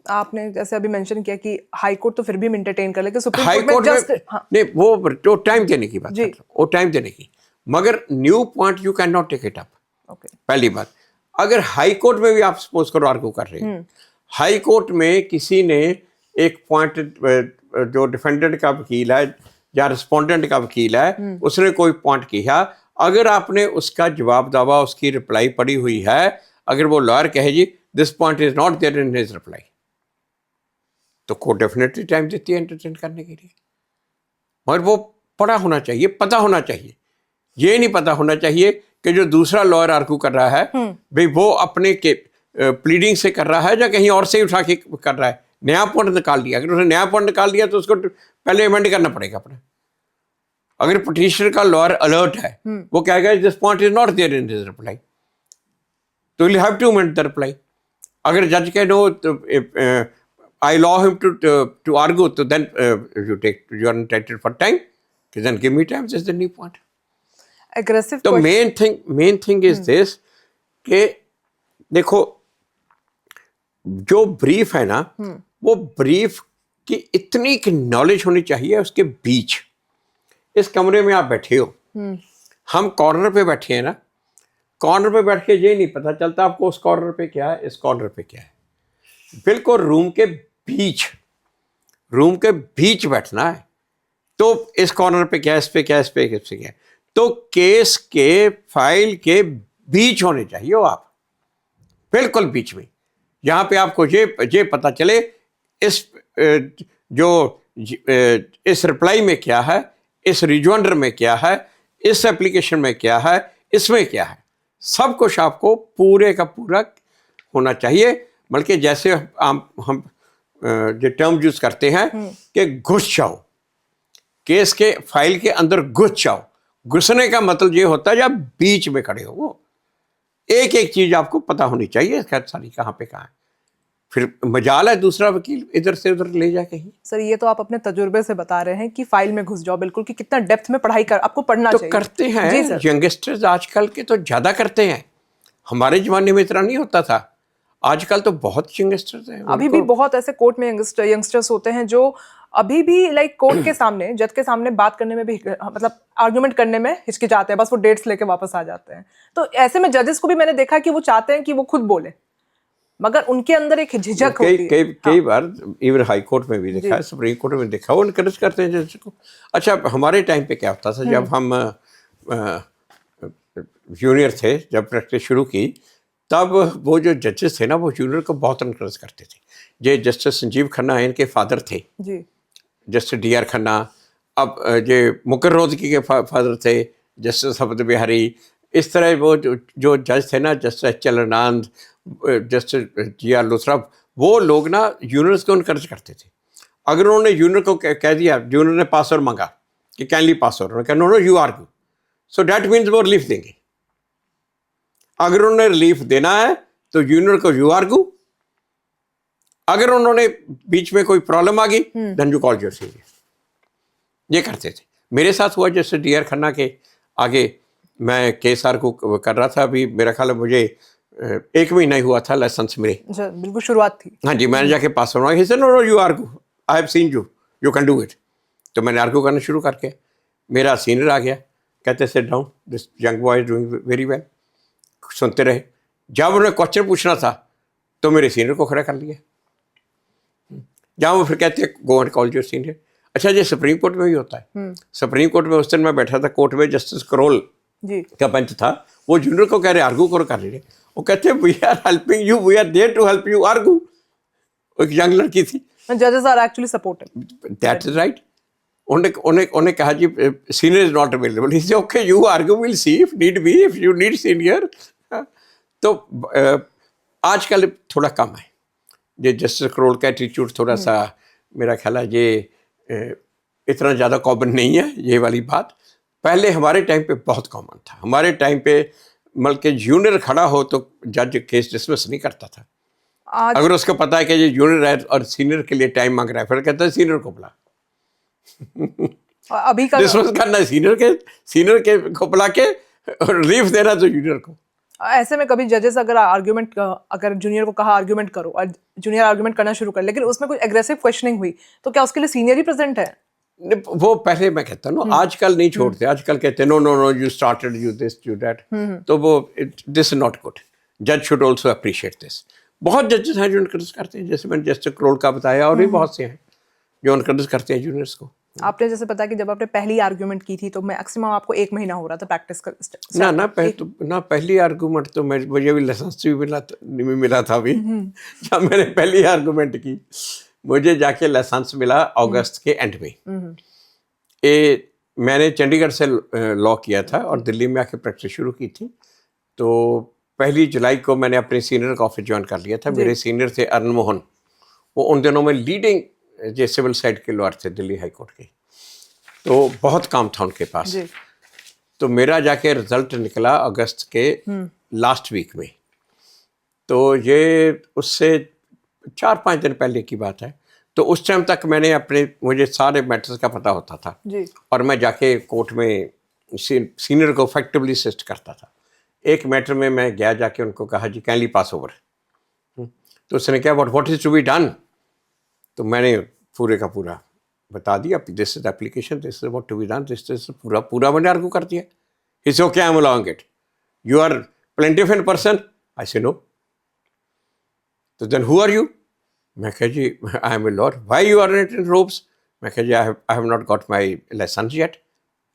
आपने जैसे अभी मेंशन किया कि हाई कोर्ट तो फिर भी एंटरटेन कर लेकिन सुप्रीम हाई कोर्ट में कोर्ट में हाँ, नहीं, वो टाइम देने की बात जी। कर रहा हूं, वो टाइम देने की, मगर new point you can not take it up. Okay, पहली बात, अगर हाई कोर्ट में भी आप सपोज करो आर्गू कर रहे हैं, हाई कोर्ट में किसी ने एक पॉइंट, जो डिफेंडेंट का वकील है या रिस्पोंडेंट का वकील है, उसने कोई पॉइंट किया, अगर आपने उसका जवाब दावा, उसकी रिप्लाई पड़ी हुई है, अगर वो लॉयर कहे जी this point is not there in his reply, तो कोर्ट डेफिनेटली टाइम देती है एंटरटेन करने के लिए, मगर वो पढ़ा होना चाहिए, पता होना चाहिए। ये नहीं पता होना चाहिए कि जो दूसरा लॉयर आर्गू कर रहा है भाई वो अपने के प्लीडिंग से कर रहा है या कहीं और से उठा के कर रहा है, नया पॉइंट निकाल दिया, अगर उसने नया पॉइंट निकाल दिया तो उसको पहले अमेंड करना पड़ेगा अपना। अगर पिटीशनर का लॉयर अलर्ट है, वो कहेगा this point is not there in his reply, तो you have to amend the reply. अगर जज के no I allow him to argue, so then you are entitled for time. Then give me time. This is the new point. aggressive तो main thing is this कि देखो जो brief है ना, वो ब्रीफ की इतनी की नॉलेज होनी चाहिए उसके बीच। इस कमरे में आप बैठे हो, हम कॉर्नर पे बैठे हैं ना, कॉर्नर पे बैठ के ये नहीं पता चलता आपको उस कॉर्नर पे क्या है, इस कॉर्नर पे क्या है, बिल्कुल रूम के बीच बैठना है। तो इस कॉर्नर पे क्या है, इस पे क्या है, इस पे क्या है, तो केस के फाइल के बीच होने चाहिए हो आप, बिल्कुल बीच में, यहाँ पे आपको ये पता चले इस इस रिप्लाई में क्या है, इस रिजॉइंडर में क्या है, इस एप्लीकेशन में क्या है, इसमें क्या है, सब कुछ आपको पूरे का पूरा होना चाहिए। बल्कि जैसे हम जो टर्म यूज करते हैं कि घुस जाओ, केस के फाइल के अंदर घुस जाओ, घुसने का मतलब ये होता है जब बीच में खड़े हो, वो एक एक चीज आपको पता होनी चाहिए सारी, कहाँ पे कहाँ है, फिर मजाल है दूसरा वकील इधर से उधर ले जाए कहीं। सर ये तो आप अपने तजुर्बे से बता रहे हैं कि फाइल में घुस जाओ, बिल्कुल, कि कितना डेप्थ में पढ़ाई कर आपको पढ़ना तो चाहिए। करते हैं यंगस्टर्स आजकल के, तो ज्यादा करते हैं, हमारे जमाने में इतना नहीं होता था, आजकल तो बहुत यंगस्टर्स हैं। अभी भी बहुत ऐसे कोर्ट में यंगस्टर्स होते हैं जो अभी भी लाइक कोर्ट के सामने, जज के सामने बात करने में भी, मतलब आर्गुमेंट करने में हिचकिचाते हैं, बस वो डेट्स लेके वापस आ जाते हैं। तो ऐसे में जजेस को भी मैंने देखा कि वो चाहते हैं कि वो खुद बोले, मगर उनके अंदर एक झिझक होती है। कई बार इवन हाई कोर्ट में भी देखा है, सुप्रीम कोर्ट में देखा, वो इनकरेज करते हैं जज को। अच्छा, हमारे टाइम पे क्या होता था, जब हम जूनियर थे, जब प्रैक्टिस शुरू की, तब वो जो जजेस थे ना, वो जूनियर को बहुत इनकरेज करते थे। ये जस्टिस संजीव खन्ना इनके फादर थे जी, जस्टिस डी आर खन्ना, अब ये मुकर रोहतगी के फादर थे जस्टिस अवध बिहारी, इस तरह वो जो जज थे ना, justice H L Anand, justice G R Luthra, वो लोग ना जूनियर्स को इनकरेज करते थे। अगर उन्होंने जूनियर को कह दिया, जूनियर ने पासवर्ड मांगा कि कैनली पासवर्ड, उन्होंने कहा no no you argue, so that means वो रिलीफ देंगे। अगर उन्होंने रिलीफ देना है तो जूनियर को यू आर्ग्यू, अगर उन्होंने बीच में कोई प्रॉब्लम आ गई then you call your senior. ये करते थे। मेरे साथ हुआ जैसे डी आर खन्ना के आगे मैं केस आर्ग्यू कर रहा था, अभी मेरा ख्याल है मुझे 1 महीना ही हुआ था लाइसेंस मेरे, बिल्कुल शुरुआत थी। हाँ जी, मैंने जाके पासवर्ड मांगा, he said no no you argue, I have seen you, you can do it. तो मैंने आर्ग्यू करना शुरू करके, मेरा सीनियर आ गया, कहते sit down, this young boy is doing very well. सुनते रहे, जब उन्हें क्वेश्चन पूछना था तो मेरे सीनियर को खड़ा कर लिया, जहाँ वो फिर कहते हैं go and call your senior. अच्छा, ये सुप्रीम कोर्ट में भी होता है। सुप्रीम कोर्ट में उस दिन मैं बैठा था कोर्ट में, जस्टिस करोल जी का बेंच था, वो जूनियर को कह रहे आर्ग्यू करो, कर रहे, वो कहते we are helping you, we are there to help you argue. एक यंग लड़की थी, जजेस are actually supportive, that is right. उन्हें कहा जी senior is not available, he said okay you argue, will see if need be, if you need senior. तो आजकल थोड़ा कम है ये जस्टिस करोल का एटीट्यूड, थोड़ा सा मेरा ख्याल है ये इतना ज़्यादा कॉमन नहीं है ये वाली बात। पहले हमारे टाइम पे बहुत कॉमन था। हमारे टाइम पे बल्कि जूनियर खड़ा हो तो जज केस डिसमिस नहीं करता था। अगर उसको पता है कि ये जूनियर है और सीनियर के लिए टाइम मांग रहा है, फिर कहता है सीनियर को बुला। और अभी का डिसमिस करना है सीनियर के को बुला के और रिलीफ देना तो जूनियर को। ऐसे में कभी जजेस अगर जूनियर को कहा आर्ग्यूमेंट करो और जूनियर आर्ग्यूमेंट करना शुरू कर, लेकिन उसमें कुछ एग्रेसिव क्वेश्चनिंग हुई, तो क्या उसके लिए सीनियर ही प्रेजेंट है? वो पहले मैं कहता हूँ आजकल नहीं छोड़ते, आजकल कहते हैं no no no you started you this you that, तो वो दिस इज नॉट गुड। जज शुड ऑल्सो अप्रिशिएट दिस। बहुत जजेस हैं जो इनकरेज करते हैं, जैसे मैंने जस्टिस करोल का बताया, और भी बहुत से हैं जो इनकरेज करते हैं जूनियर्स को। आपने जैसे बताया कि जब आपने पहली आर्ग्यूमेंट की थी तो मैक्सिमम आपको 1 महीना हो रहा था प्रैक्टिस कर ना पहली आर्गूमेंट तो मुझे भी लाइसेंस भी मिला था अभी। जब मैंने पहली आर्गूमेंट की मुझे जाके लाइसेंस मिला अगस्त के एंड में। मैंने चंडीगढ़ से लॉ किया था और दिल्ली में आके प्रैक्टिस शुरू की थी। तो 1 जुलाई को मैंने अपने सीनियर का ऑफिस ज्वाइन कर लिया था। मेरे सीनियर थे अरुण मोहन, वो उन दिनों में लीडिंग जो सिविल साइड के लॉयर थे दिल्ली हाई कोर्ट के, तो बहुत काम था उनके पास। तो मेरा जाके रिजल्ट निकला अगस्त के लास्ट वीक में, तो ये उससे 4-5 दिन पहले की बात है। तो उस टाइम तक मुझे सारे मैटर्स का पता होता था और मैं जाके कोर्ट में सीनियर को इफेक्टिवली असिस्ट करता था। एक मैटर में मैं गया, जाके उनको कहा जी कैनली पास ओवर, तो उसने क्या what is to be done, तो मैंने पूरे का पूरा बता दिया, this is application, this is what to be done, this is पूरा मैंने आर्गू कर दिया। He said okay I am allowing it, you are plaintiff in person, I say no, तो देन हु आर यू, मैं कहा जी I am a lawyer, why you are not in robes, मैं कहा जी I have not got my license yet,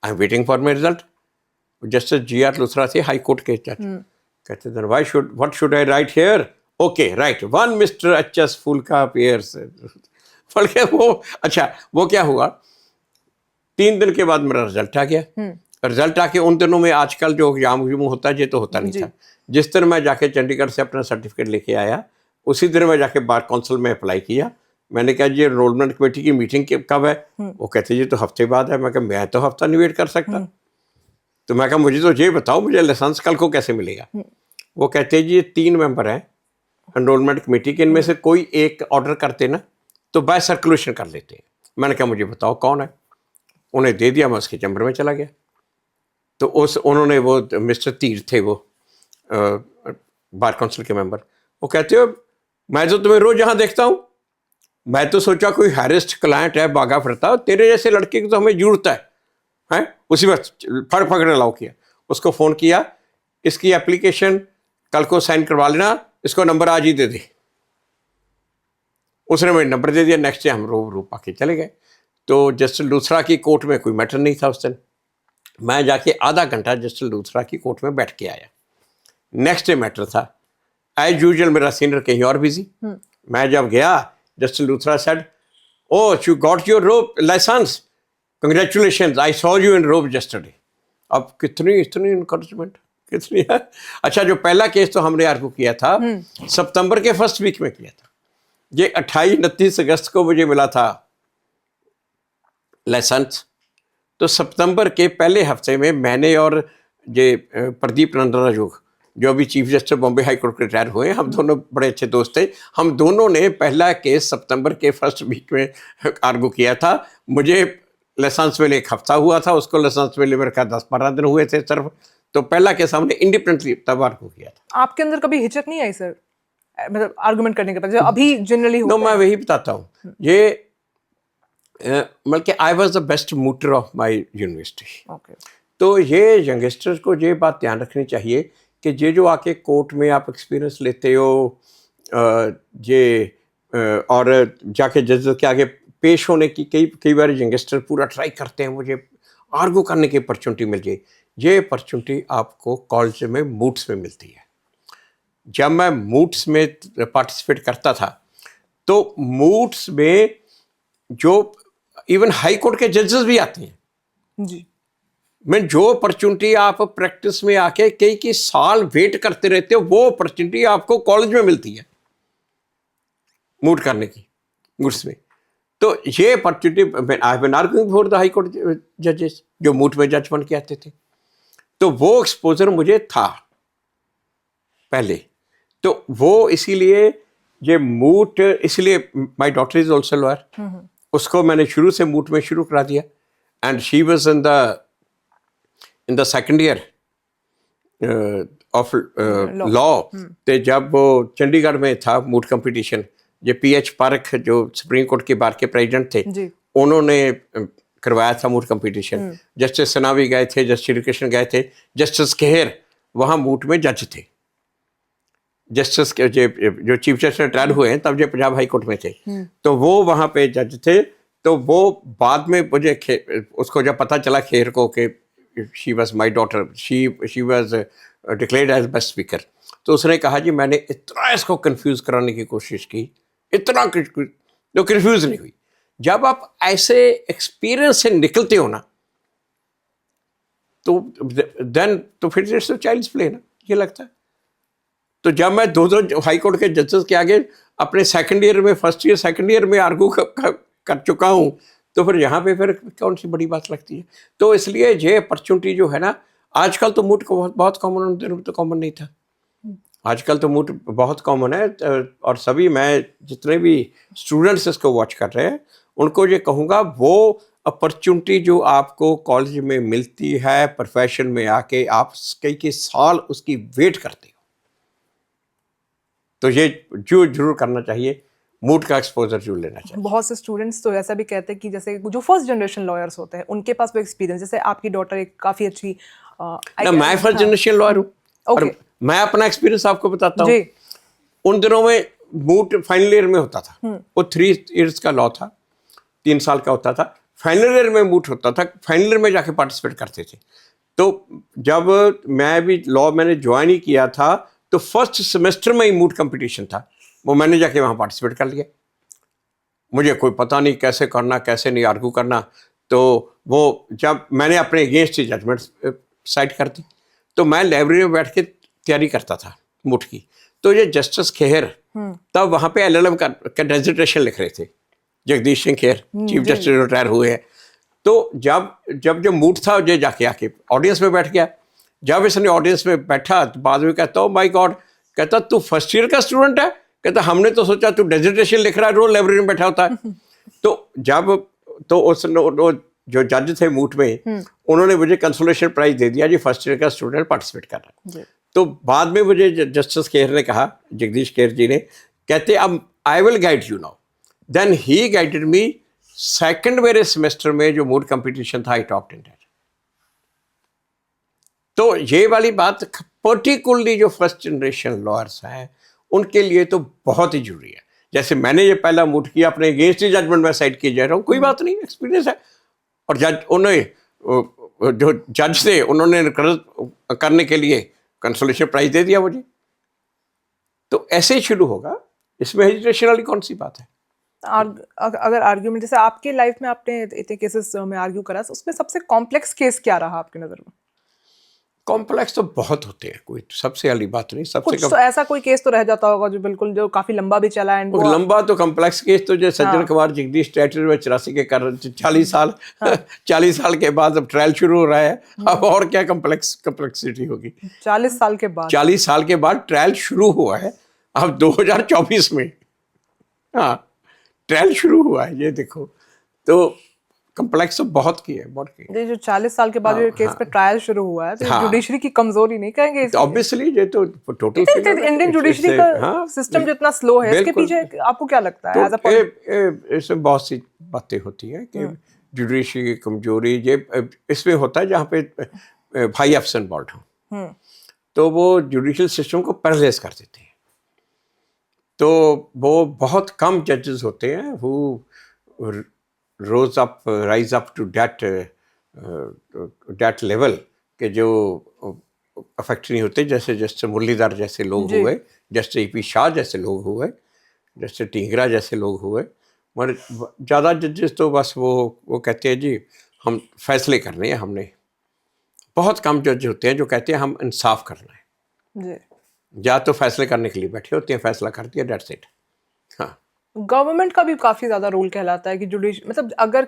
I am waiting for my result. Justice GR Luthra थे high court के जज, कहते then what should I write here, okay write 1 mister HS Phoolka appears. बोल के वो अच्छा वो क्या हुआ, 3 दिन के बाद मेरा रिजल्ट आ गया। रिजल्ट आके उन दिनों में आजकल जो एग्जाम होता है ये तो होता नहीं था। जिस दिन मैं जाके चंडीगढ़ से अपना सर्टिफिकेट लेके आया, उसी दिन मैं जाके बार काउंसिल में अप्लाई किया। मैंने कहा जी एनरोलमेंट कमेटी की मीटिंग कब है, वो कहते जी तो हफ्ते बाद है। मैं कहा मैं तो हफ्ता नहीं वेट कर सकता, तो मैं कहा मुझे तो ये बताओ मुझे लाइसेंस कल को कैसे मिलेगा। वो कहते जी 3 मेंबर हैं एनरोलमेंट कमेटी के, इनमें से कोई एक ऑर्डर करते ना तो बाय सर्कुलेशन कर लेते हैं। मैंने कहा मुझे बताओ कौन है, उन्हें दे दिया, मैं उसके चैम्बर में चला गया। तो उन्होंने वो मिस्टर तीर थे वो बार काउंसिल के मेंबर, वो कहते हो मैं तो तुम्हें रोज यहाँ देखता हूँ, मैं तो सोचा कोई हैरेस्ट क्लाइंट है भागा फिरता, तेरे जैसे लड़के की तो हमें जरूरत है। उसी वक्त फड़ अलाउ किया, उसको फ़ोन किया, इसकी एप्लीकेशन कल को साइन करवा लेना, इसको नंबर आज ही दे दे। उसने मुझे नंबर दे दिया। नेक्स्ट डे हम रूप आके चले गए। तो जस्टिस लूथरा की कोर्ट में कोई मैटर नहीं था उस दिन। मैं जाके आधा घंटा जस्टिस लूथरा की कोर्ट में बैठ के आया। नेक्स्ट डे मैटर था, एज यूजुअल मेरा सीनियर कहीं और बिजी। मैं जब गया, justice Luthra said oh you got your robe license, congratulation, I saw you in robe yesterday. अब कितनी इनकरेजमेंट कितनी है। अच्छा, जो पहला केस तो हमने आर्गू किया था सितंबर के फर्स्ट वीक में किया था, ये 28-29 अगस्त को मुझे मिला था लाइसेंस। तो सितंबर के पहले हफ्ते में मैंने और ये प्रदीप नंदराजोग जो अभी chief justice Bombay high court के रिटायर हुए, हम दोनों बड़े अच्छे दोस्त थे। हम दोनों ने पहला केस सितंबर के फर्स्ट वीक में आर्गू किया था। मुझे लाइसेंस मिले 1 हफ्ता हुआ था, उसको लाइसेंस मिले मेरे ख्याल 10-12 दिन हुए थे सिर्फ। तो पहला केस हमने इंडिपेंडेंटली तब आर्गू किया था। आपके अंदर कभी हिचक नहीं आई सर, मतलब आर्गुमेंट करने के बाद, जो अभी जनरली होता है? मैं वही बताता हूँ, ये मतलब कि I was the best mooter of my university. तो ये यंगस्टर्स को ये बात ध्यान रखनी चाहिए कि ये जो आके कोर्ट में आप एक्सपीरियंस लेते हो, और जाके जज के आगे पेश होने की कई बार यंगस्टर पूरा ट्राई करते हैं मुझे आर्गू करने की अपॉर्चुनिटी मिल जाए। ये अपॉर्चुनिटी आपको कॉलेज में मूट्स में मिलती है। जब मैं मूट्स में पार्टिसिपेट करता था तो मूट्स में जो इवन हाई कोर्ट के जजेस भी आते हैं जी, मैं जो अपॉर्चुनिटी आप प्रैक्टिस में आके कई साल वेट करते रहते हो, वो अपॉर्चुनिटी आपको कॉलेज में मिलती है मूट करने की मूट्स में। तो ये opportunity I have been arguing for the high court जजेस जो मूट में जज बन के आते थे, तो वो एक्सपोजर मुझे था पहले। तो वो इसीलिए ये मूट, इसलिए my daughter is also lawyer, उसको मैंने शुरू से मूट में शुरू करा दिया and she was in the second year of law. तो जब वो चंडीगढ़ में था मूट कंपटीशन, जो PH पारख जो सुप्रीम कोर्ट के बार के प्रेसिडेंट थे उन्होंने करवाया था मूट कंपटीशन। जस्टिस सिन्हा भी गए थे, जस्टिस श्री कृष्ण गए थे, जस्टिस खेर वहाँ मूट में जज थे। जस्टिस के जो चीफ जस्टिस रिटायर हुए हैं तब जो पंजाब हाई कोर्ट में थे, तो वो वहाँ पे जज थे। तो वो बाद में मुझे उसको जब पता चला खेर को कि she was my daughter, she was declared as best speaker, तो उसने कहा जी मैंने इतना इसको कंफ्यूज कराने की कोशिश की, इतना जो कंफ्यूज नहीं हुई। जब आप ऐसे एक्सपीरियंस से निकलते हो ना तो देन तो फिर इट्स चाइल्ड्स प्ले ना, ये लगता है। तो जब मैं दो हाई कोर्ट के जजेस के आगे अपने सेकंड ईयर में, फर्स्ट ईयर सेकंड ईयर में आर्गू कर चुका हूँ, तो फिर यहाँ पे फिर कौन सी बड़ी बात लगती है। तो इसलिए ये अपॉर्चुनिटी जो है ना, आजकल तो मूट को बहुत कॉमन, उन दिनों में तो कॉमन नहीं था। आजकल तो मूट बहुत कॉमन है और सभी, मैं जितने भी स्टूडेंट्स इसको वॉच कर रहे हैं उनको ये कहूँगा, वो अपॉर्चुनिटी जो आपको कॉलेज में मिलती है, प्रोफेशन में आके आप कई साल उसकी वेट करते हो, तो ये जो जरूर करना चाहिए, मूट का एक्सपोजर जरूर लेना चाहिए। बहुत से स्टूडेंट्स तो ऐसा भी कहते हैं कि जैसे जो फर्स्ट जनरेशन लॉयर्स होते हैं उनके पास वो एक्सपीरियंस, जैसे आपकी डॉटर एक काफ़ी अच्छी मैं फर्स्ट जनरेशन लॉयर हूँ और मैं अपना एक्सपीरियंस आपको बताता हूँ। उन दिनों में मूट फाइनल ईयर में होता था, वो 3 इयर्स का लॉ था, 3 साल का होता था। फाइनल ईयर में मूट होता था, फाइनल ईयर में जाके पार्टिसिपेट करते थे। तो जब मैं भी लॉ मैंने ज्वाइन ही किया था तो फर्स्ट सेमेस्टर में ही मूट कंपटीशन था, वो मैंने जाके वहाँ पार्टिसिपेट कर लिया। मुझे कोई पता नहीं कैसे करना, कैसे नहीं आर्गू करना। तो वो जब मैंने अपने अगेंस्ट ही जजमेंट साइड कर दी, तो मैं लाइब्रेरी में बैठ के तैयारी करता था मूट की। तो ये जस्टिस खेर तब वहाँ पे LLM का डेजिग्नेशन लिख रहे थे, Jagdish Singh Kher chief justice retire हुए हैं। तो जब मूट था ये जाके आके ऑडियंस में बैठ गया। जब इसने ऑडियंस में बैठा तो बाद में कहता, ओ माय गॉड, कहता तू फर्स्ट ईयर का स्टूडेंट है? कहता हमने तो सोचा तू डेजिग्नेशन लिख रहा है, रोज लाइब्रेरी में बैठा होता है। तो उस जो जज थे मूट में, उन्होंने मुझे कंसोलेशन प्राइज दे दिया जी, फर्स्ट ईयर का स्टूडेंट पार्टिसिपेट कर रहा है। तो बाद में मुझे जस्टिस खेर ने कहा, जगदीश खेर जी ने, कहते अब I will guide you now. Then he guided me. Second मेरे सेमेस्टर में जो मूट कंपटीशन था, आई टॉप्ड इन दैट। तो ये वाली बात पर्टिकुलरली जो फर्स्ट जनरेशन लॉयर्स हैं उनके लिए तो बहुत ही जरूरी है। जैसे मैंने ये पहला मूट किया, अपने अगेंस्ट ही जजमेंट में साइड किए जा रहा हूँ, कोई बात नहीं, एक्सपीरियंस है। और जज उन्हें जो जज थे उन्होंने करने के लिए कंसोलेशन प्राइज दे दिया मुझे। तो ऐसे ही शुरू होगा, इसमें हेजिटेशन वाली कौन सी बात है। अगर आर्ग्यूमेंट, जैसे आपके लाइफ में आपने इतने केसेस में आर्ग्यू करा, उसमें सबसे कॉम्प्लेक्स केस क्या रहा आपकी नज़र में? कॉम्प्लेक्स तो बहुत होते हैं, कोई सबसे वाली बात नहीं। सबसे कुछ तो ऐसा कोई केस तो रह जाता होगा जो बिल्कुल, जो काफी लंबा भी चला है। लंबा तो कॉम्प्लेक्स केस तो जो सज्जन कुमार जगदीश ट्राइटल में 84 के कर 40 साल 40 साल के बाद अब ट्रायल शुरू हो रहा है। अब और क्या कॉम्प्लेक्सिटी होगी। 40 साल के बाद 40 साल के बाद ट्रायल शुरू हुआ है, अब 2024 में ट्रायल शुरू हुआ है, ये देखो। तो कॉम्प्लेक्स तो बहुत की है, बहुत की। जो 40 साल के बाद ये केस पे ट्रायल शुरू हुआ है, तो जुडिशरी की कमजोरी नहीं कहेंगे? ऑब्वियसली ये तो टोटल इंडियन जुडिशरी का सिस्टम जितना स्लो है, इसके पीछे आपको क्या लगता है? तो इसमें बहुत सी बातें होती हैं कि जुडिशरी की कमजोरी ये इसमें होता है जहाँ पे भाई अफसर इन्वॉल्व हों, तो वो जुडिशल सिस्टम को पैरालाइज कर देते हैं। तो वो बहुत कम जजेस होते हैं who rise up to that level के जो अफेक्ट नहीं होते, जैसे जस्टिस मुरलीधर जैसे लोग हुए, जस्टिस EP शाह जैसे लोग हुए, जस्टिस टिंगरा जैसे लोग हुए। मगर ज़्यादा जजेस तो बस वो कहते हैं जी हम फैसले करने हैं, हमने। बहुत कम जज होते हैं जो कहते हैं हम इंसाफ करना है, या तो फैसले करने के लिए बैठे होते हैं, फैसला कर दिया, दैट्स इट। हाँ, गवर्नमेंट का भी काफी ज्यादा रोल कहलाता है कि जुडिशरी, मतलब अगर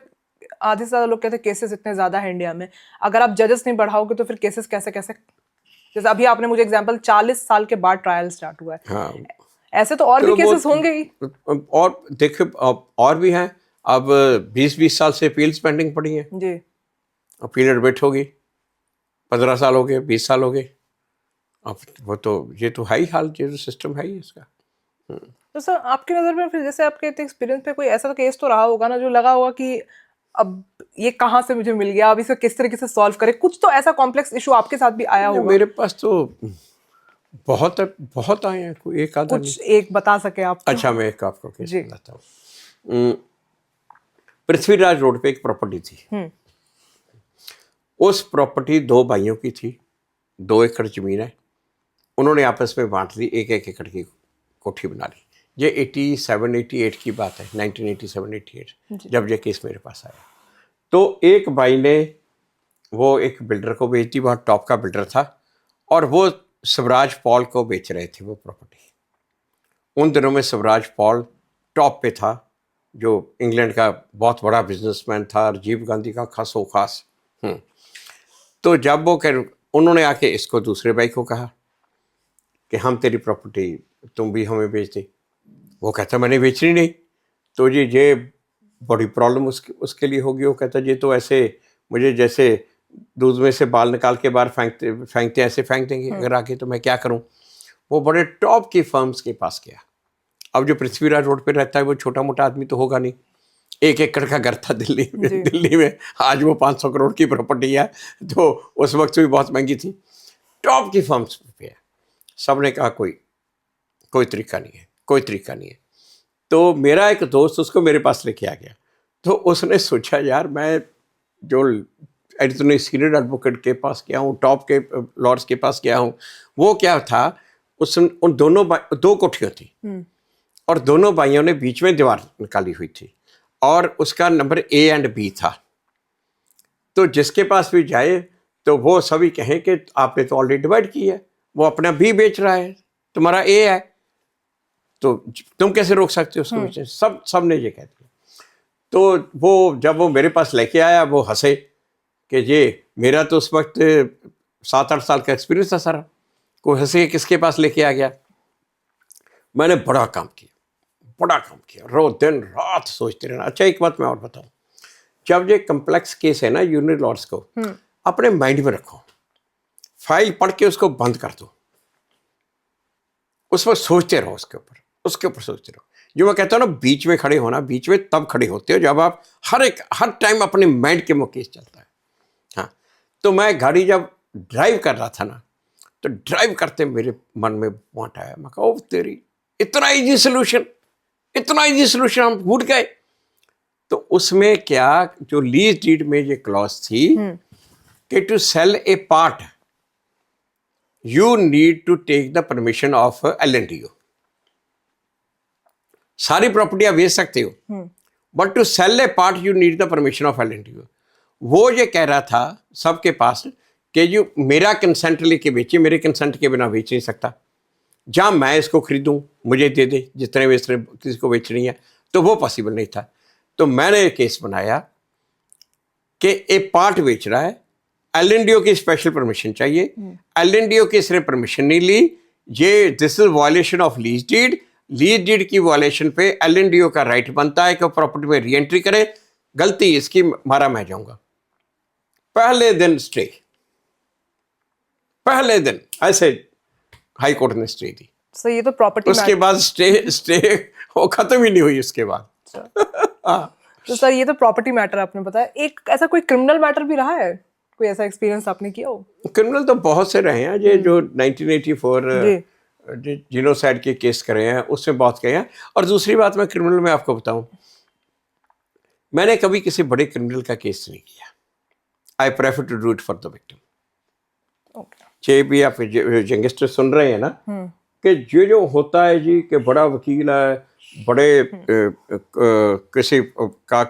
आधे से ज्यादा लोग कहते हैं केसेस इतने ज्यादा है इंडिया में, अगर आप जजेस नहीं बढ़ाओगे तो फिर केसेस कैसे, जैसे अभी आपने मुझे एग्जांपल 40 साल के बाद ट्रायल स्टार्ट हुआ है। हाँ, ऐसे तो और भी केसेस होंगे ही। और देखिए और भी हैं। अब 20-20 साल से अपील्स पेंडिंग पड़ी हैं, जी। अपील एडमिट होगी, 15 साल हो गए, 20 साल हो गए। अब वो तो ये तो है ही हाल, ये तो सिस्टम है ही इसका। तो सर आपकी नज़र में फिर जैसे आपके एक्सपीरियंस पे कोई ऐसा केस तो रहा होगा ना जो लगा होगा कि अब ये कहाँ से मुझे मिल गया, अब इसे किस तरीके से सॉल्व करें, कुछ तो ऐसा कॉम्प्लेक्स इशू आपके साथ भी आया होगा। मेरे पास तो बहुत बहुत आए हैं, कोई एक आधा कुछ एक बता सके आप तो। अच्छा, मैं एक आपको केस जी। बताता हूँ। पृथ्वीराज रोड पे एक प्रॉपर्टी थी। उस प्रॉपर्टी 2 भाइयों की थी, 2 एकड़ जमीन है, उन्होंने आपस में बांट ली, 1-1 एकड़ की कोठी बना ली। ये 87-88 की बात है, 1987-88 जब ये केस मेरे पास आया। तो एक भाई ने वो एक बिल्डर को बेच दी, वहाँ टॉप का बिल्डर था, और वो स्वराज पॉल को बेच रहे थे वो प्रॉपर्टी। उन दिनों में स्वराज पॉल टॉप पे था, जो इंग्लैंड का बहुत बड़ा बिजनेसमैन था, राजीव गांधी का खासो खास। तो जब वो उन्होंने आके इसको दूसरे भाई को कहा कि हम तेरी प्रॉपर्टी, तुम भी हमें बेच दे। वो कहता मैंने बेचनी नहीं। तो ये बड़ी प्रॉब्लम उसके लिए होगी। वो कहता ये तो ऐसे मुझे जैसे दूध में से बाल निकाल के बाहर फेंकते ऐसे फेंक देंगे अगर आके, तो मैं क्या करूं। वो बड़े टॉप की फर्म्स के पास गया। अब जो पृथ्वीराज रोड पे रहता है वो छोटा मोटा आदमी तो होगा नहीं, 1 एकड़ का घर था दिल्ली में। आज वो 500 करोड़ की प्रॉपर्टी है, तो उस वक्त भी बहुत महंगी थी। टॉप की फर्म्स पे है। सब ने कहा कोई तरीका नहीं है, कोई तरीका नहीं है। तो मेरा एक दोस्त उसको मेरे पास लेके आ गया। तो उसने सोचा यार मैं जो इतने सीनियर एडवोकेट के पास गया हूँ, टॉप के लॉर्ड्स के पास गया हूँ, वो क्या था, उन दोनों 2 कोठियाँ थी और दोनों भाइयों ने बीच में दीवार निकाली हुई थी और उसका नंबर A एंड B था। तो जिसके पास भी जाए तो वो सभी कहें कि आपने तो ऑलरेडी डिवाइड की है, वो अपना B बेच रहा है, तुम्हारा A है, तो तुम कैसे रोक सकते हो उसको बेचने। सब ने ये कह दिया। तो वो जब वो मेरे पास लेके आया, वो हंसे कि ये मेरा तो उस वक्त 7-8 साल का एक्सपीरियंस था सारा, कोई हंसे किसके पास लेके आ गया। मैंने बड़ा काम किया, दिन रात सोचते रहना। अच्छा एक बात मैं और बताऊं, जब ये कम्प्लेक्स केस है ना यूनियन लॉर्ड्स को, अपने माइंड में रखो, फाइल पढ़ के उसको बंद कर दो, उस पर सोचते रहो, उसके ऊपर सोचते रहो। जो मैं कहता हूँ ना, बीच में खड़े होना, बीच में तब खड़े होते हो जब आप हर टाइम अपने माइंड के मुकेश चलता है। हाँ, तो मैं गाड़ी जब ड्राइव कर रहा था ना, तो ड्राइव करते मेरे मन में पॉइंट आया, मैं कहा ओ तेरी, इतना इजी सोल्यूशन हम भूल गए। तो उसमें क्या, जो लीज डीड में ये क्लॉज थी कि to sell a part you need to take the permission of LNTO। सारी प्रॉपर्टी आप बेच सकते हो, but to sell a part you need the permission of LNTO। वो ये कह रहा था सबके पास कि जो मेरा कंसेंट लेके बेचिए, मेरे कंसेंट के बिना बेच नहीं सकता। जहाँ मैं इसको खरीदूं मुझे दे दे, जितने किसी को बेचनी है, तो वो पॉसिबल नहीं था। तो मैंने एक केस बनाया कि एक पार्ट बेच रहा है, LNTO की स्पेशल परमिशन चाहिए, LNTO की इसने परमिशन नहीं ली, ये this is violation of lease deed की वायलेशन पे LNTO का राइट बनता है कि प्रॉपर्टी में री एंट्री करे, गलती इसकी, मारा मैं जाऊंगा। पहले दिन स्टे, पहले दिन ऐसे हाई कोर्ट ने स्टे दी। सो ये तो प्रॉपर्टी, उसके बाद स्टे वो खत्म ही नहीं हुई उसके बाद। तो सर ये तो प्रॉपर्टी मैटर आपने बताया, एक ऐसा कोई क्रिमिनल मैटर भी रहा है, कोई ऐसा एक्सपीरियंस आपने किया हो? क्रिमिनल तो बहुत से रहे हैं, ये जो 1984 जीनोसाइड के केस करे हैं उसमें बहुत कहे हैं। और दूसरी बात मैं क्रिमिनल में आपको बताऊं, मैंने कभी किसी बड़े क्रिमिनल का केस नहीं किया। I prefer to do it for the victim. चाहे भी आप यंगस्टर सुन रहे हैं ना, कि जो होता है जी कि बड़ा वकील है, बड़े किसी का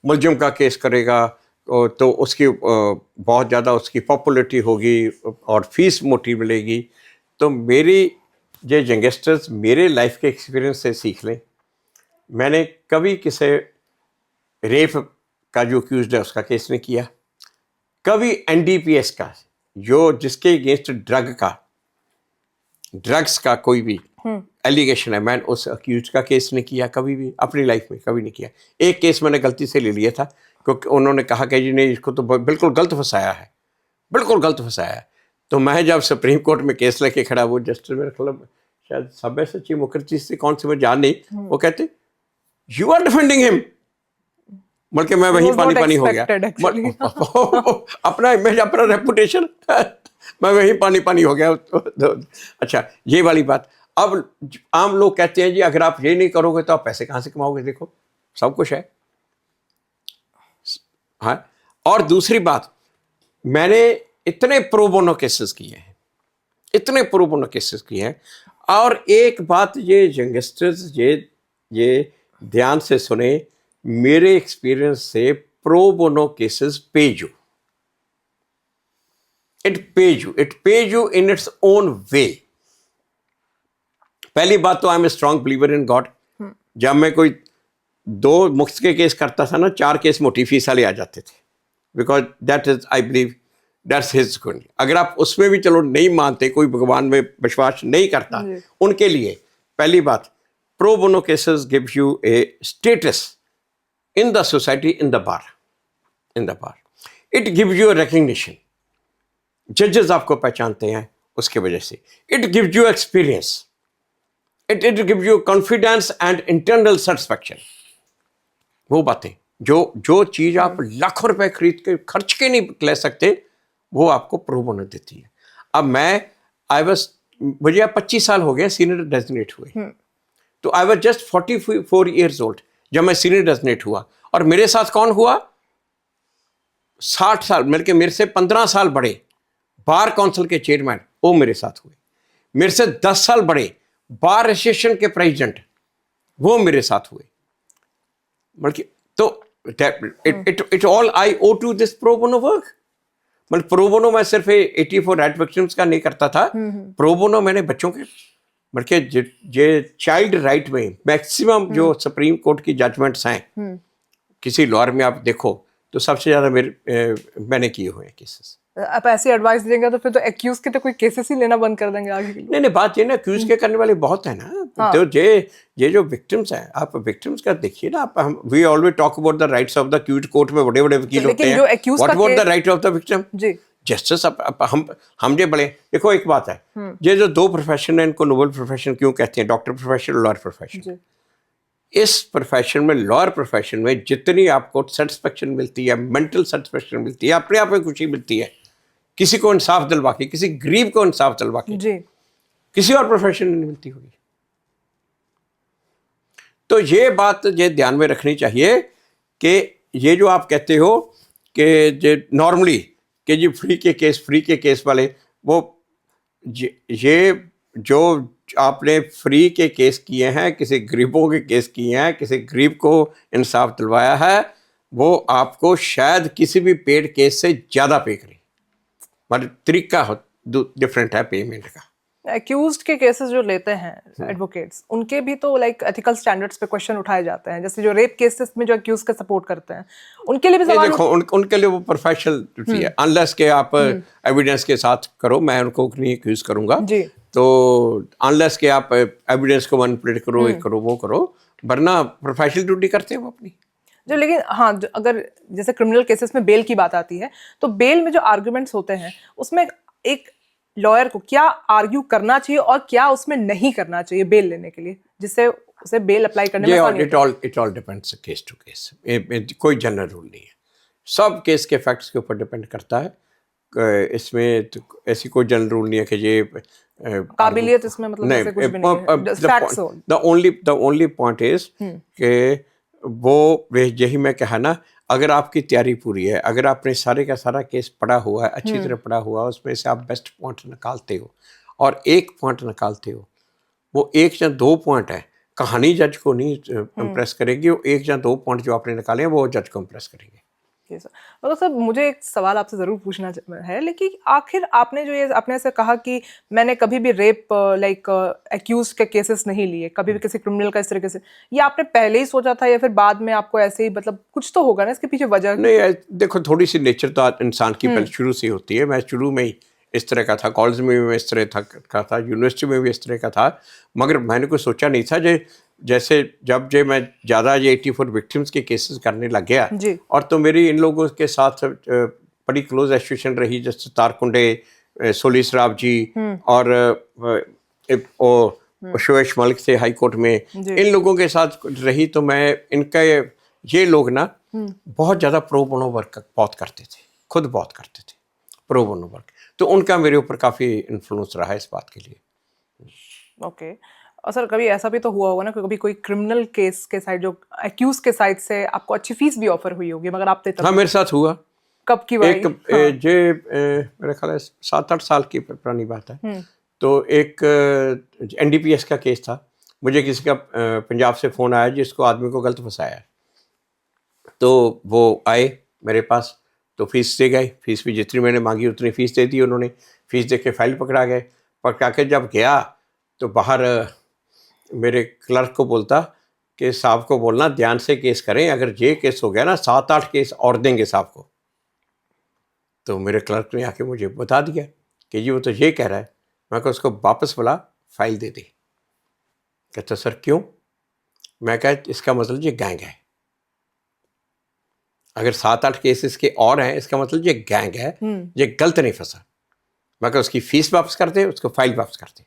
मुलजिम का केस करेगा तो उसकी बहुत ज़्यादा उसकी पॉपुलैरिटी होगी और फीस मोटी मिलेगी। तो मेरी जो यंगस्टर्स मेरे लाइफ के एक्सपीरियंस से सीख लें। मैंने कभी किसी रेप का जो अक्यूज्ड है उसका केस नहीं किया, कभी NDPS का, जो जिसके अगेंस्ट ड्रग्स का कोई भी एलिगेशन है, मैंने उस अक्यूज का केस नहीं किया कभी भी अपनी लाइफ में, कभी नहीं किया। एक केस मैंने गलती से ले लिया था क्योंकि उन्होंने कहा कि जी नहीं, इसको तो बिल्कुल गलत फंसाया है, बिल्कुल गलत फंसाया है। तो मैं जब सुप्रीम कोर्ट में केस लेके खड़ा, वो जस्टिस मेरे ख्याल शायद सब्य सचिव मुखर्जी से कौन से, मैं जान नहीं, वो कहते यू आर डिफेंडिंग हिम, बल्कि मैं वहीं पानी पानी हो गया अपना इमेज, अपना रेपुटेशन मैं वहीं पानी पानी हो गया। अच्छा, ये वाली बात। अब आम लोग कहते हैं जी अगर आप ये नहीं करोगे तो आप पैसे कहाँ से कमाओगे, देखो सब कुछ है। हाँ, और दूसरी बात, मैंने इतने प्रो बोनो केसेस किए हैं, इतने प्रो बोनो केसेस किए हैं। और एक बात ये यंगस्टर्स ये ध्यान से सुने, मेरे एक्सपीरियंस से pro bono cases pay you, it pay you in its own way. पहली बात तो I am a strong believer in God. जब मैं कोई 2 मुफ्त के केस करता था ना, 4 केस मोटी फीस वाले आ जाते थे, because that is I believe that's his good. अगर आप उसमें भी चलो नहीं मानते, कोई भगवान में विश्वास नहीं करता, उनके लिए पहली बात, pro bono cases give U A status in the society, in the bar it give U A recognition. जजेस आपको पहचानते हैं उसके वजह से। It give you experience, it give you confidence and internal satisfaction. वो बातें जो चीज आप लाखों रुपए खरीद के खर्च के नहीं ले सकते, वो आपको प्रो बोनो देती है। अब मुझे 25 साल हो गए सीनियर डेजिग्नेट हुए, तो I was just 44 years old जब मैं सीनियर डेजिग्नेट हुआ। और मेरे साथ कौन हुआ, 60 साल मेरे से 15 साल बड़े बार काउंसिल के चेयरमैन, वो मेरे साथ हुए। मेरे से 10 साल बड़े बार एसोसिएशन के प्रेसिडेंट, वो मेरे साथ हुए। तो it all I owe to this pro bono work. मतलब प्रो बोनो मैं सिर्फ 84 रेड विक्टिम्स का नहीं करता था, प्रो बोनो मैंने बच्चों के, बल्कि जे चाइल्ड राइट में मैक्सिमम जो सुप्रीम कोर्ट की जजमेंट्स हैं, किसी लॉयर में आप देखो तो सबसे ज्यादा मैंने किए हुए हैं केसेस। आप ऐसी एडवाइस देंगे तो फिर तो एक्यूज के तो कोई केसेस ही लेना बंद कर देंगे आगे के लिए। नहीं, बात ये ना, एक्यूज के करने वाले बहुत है ना। हाँ। तो ये जो विक्टिम्स हैं, आप विक्टिम्स का देखिए ना। आप we always talk about the rights of the accused, court में बड़े बड़े वकील होते हैं, what about the right of the victim जी जस्टिस। हम जो बड़े, देखो एक बात है, ये जो 2 प्रोफेशन है, इनको नोबल प्रोफेशन क्यों कहते हैं, डॉक्टर प्रोफेशन और लॉयर प्रोफेशन। इस प्रोफेशन में, लॉयर प्रोफेशन में जितनी आपको सेटिस्फेक्शन मिलती है, मेंटल सेटिस्फेक्शन मिलती है, अपने आप में खुशी मिलती है, किसी को इंसाफ दिलवा के, किसी गरीब को इंसाफ दिलवा के, किसी और प्रोफेशन में नहीं मिलती होगी। तो ये बात ये ध्यान में रखनी चाहिए कि ये जो आप कहते हो कि जो नॉर्मली कि जी फ्री के केस वाले, वो ये जो आपने फ्री के केस किए हैं, किसी गरीबों के केस किए हैं, किसी गरीब को इंसाफ दिलवाया है, वो आपको शायद किसी भी पेड केस से ज़्यादा पे करे, मतलब तरीका डिफरेंट है पेमेंट का। एक्यूज्ड के केसेस जो लेते हैं एडवोकेट्स, उनके भी तो लाइक एथिकल स्टैंडर्ड्स पे क्वेश्चन उठाए जाते हैं। जैसे जो रेप केसेस में जो एक्यूज का सपोर्ट करते हैं, उनके लिए भी सवाल देखो उनके लिए वो प्रोफेशनल ड्यूटी है, अनलेस के आप एविडेंस के साथ करो, मैं उनको नहीं एक्यूज करूंगा जी। तो अनलेस के आप एविडेंस को मैनिपुलेट करो, एक करो वो करो, वरना प्रोफेशनल ड्यूटी करते हैं वो अपनी। जो लेकिन हाँ, अगर जैसे क्रिमिनल केसेस में बेल की बात आती है, तो बेल में जो आर्ग्यूमेंट्स होते हैं, उसमें एक लॉयर को क्या आर्ग्यू करना चाहिए और क्या उसमें नहीं करना चाहिए बेल लेने के लिए, जिससे उसे बेल अप्लाई करने में आसानी हो। It all depends case to case, कोई जनरल रूल नहीं है, सब केस के फैक्ट्स के ऊपर डिपेंड करता है। इसमें तो ऐसी कोई जनरल रूल नहीं है कि ये काबिलियत इसमें मतलब ऐसे कुछ भी नहीं है। द ओनली पॉइंट इज कि वो यही मैं कहा ना, अगर आपकी तैयारी पूरी है, अगर आपने सारे का सारा केस पढ़ा हुआ है, अच्छी तरह पढ़ा हुआ है, उसमें से आप बेस्ट पॉइंट निकालते हो और एक पॉइंट निकालते हो, वो 1 या 2 पॉइंट है, कहानी जज को नहीं इम्प्रेस करेगी, वो 1 या 2 पॉइंट जो आपने निकाले हैं वो जज को इम्प्रेस करेंगे। तो सर मुझे एक सवाल आपसे ज़रूर पूछना है, लेकिन आखिर आपने जो ये आपने ऐसे कहा कि मैंने कभी भी रेप लाइक एक्यूज के केसेस नहीं लिए, कभी भी किसी क्रिमिनल का इस तरीके से, ये आपने पहले ही सोचा था या फिर बाद में आपको ऐसे ही, मतलब कुछ तो होगा ना इसके पीछे वजह? नहीं, देखो थोड़ी सी नेचर तो इंसान की पहले शुरू से होती है। मैं शुरू में ही इस तरह का था, कॉलेज में भी इस तरह का था, यूनिवर्सिटी में भी इस तरह का था, मगर मैंने कुछ सोचा नहीं था जैसे जब मैं ज़्यादा ये 84 विक्टिम्स के केसेस करने लग गया, और तो मेरी इन लोगों के साथ बड़ी क्लोज एसोसिएशन रही, जैसे तारकुंडे, सोली सराब जी और सुरेश मलिक थे हाई कोर्ट में, इन लोगों के साथ रही, तो मैं इनका ये लोग ना बहुत ज़्यादा प्रो बोनो वर्क बहुत करते थे, खुद बहुत करते थे प्रो बोनो वर्क, तो उनका मेरे ऊपर काफ़ी इन्फ्लुएंस रहा है इस बात के लिए। ओके। और सर कभी ऐसा भी तो हुआ होगा ना कि कभी कोई क्रिमिनल केस के साइड, जो अक्यूज के साइड से आपको अच्छी फीस भी ऑफर हुई होगी, मगर आप हाँ, मेरे साथ हुआ। कब की बात? मेरे ख्याल है 7-8 साल की पुरानी बात है। तो एक NDPS का केस था, मुझे किसी का पंजाब से फ़ोन आया जिसको आदमी को गलत फंसाया, तो वो आए मेरे पास, तो फीस दे गए, फीस भी जितनी मैंने मांगी उतनी फ़ीस दे दी उन्होंने। फीस दे के फाइल पकड़ा के जब गया तो बाहर मेरे क्लर्क को बोलता कि साहब को बोलना ध्यान से केस करें, अगर ये केस हो गया ना 7-8 केस और देंगे साहब को। तो मेरे क्लर्क ने आके मुझे बता दिया कि जी वो तो ये कह रहा है। मैं कहा उसको वापस बोला फाइल दे दे। कहता सर क्यों? मैं कहा इसका मतलब ये गैंग है, अगर 7-8 केसेस के और हैं इसका मतलब ये गैंग है, ये गलत नहीं फंसा। मैं कहा उसकी फीस वापस कर दे, उसको फाइल वापस कर दे।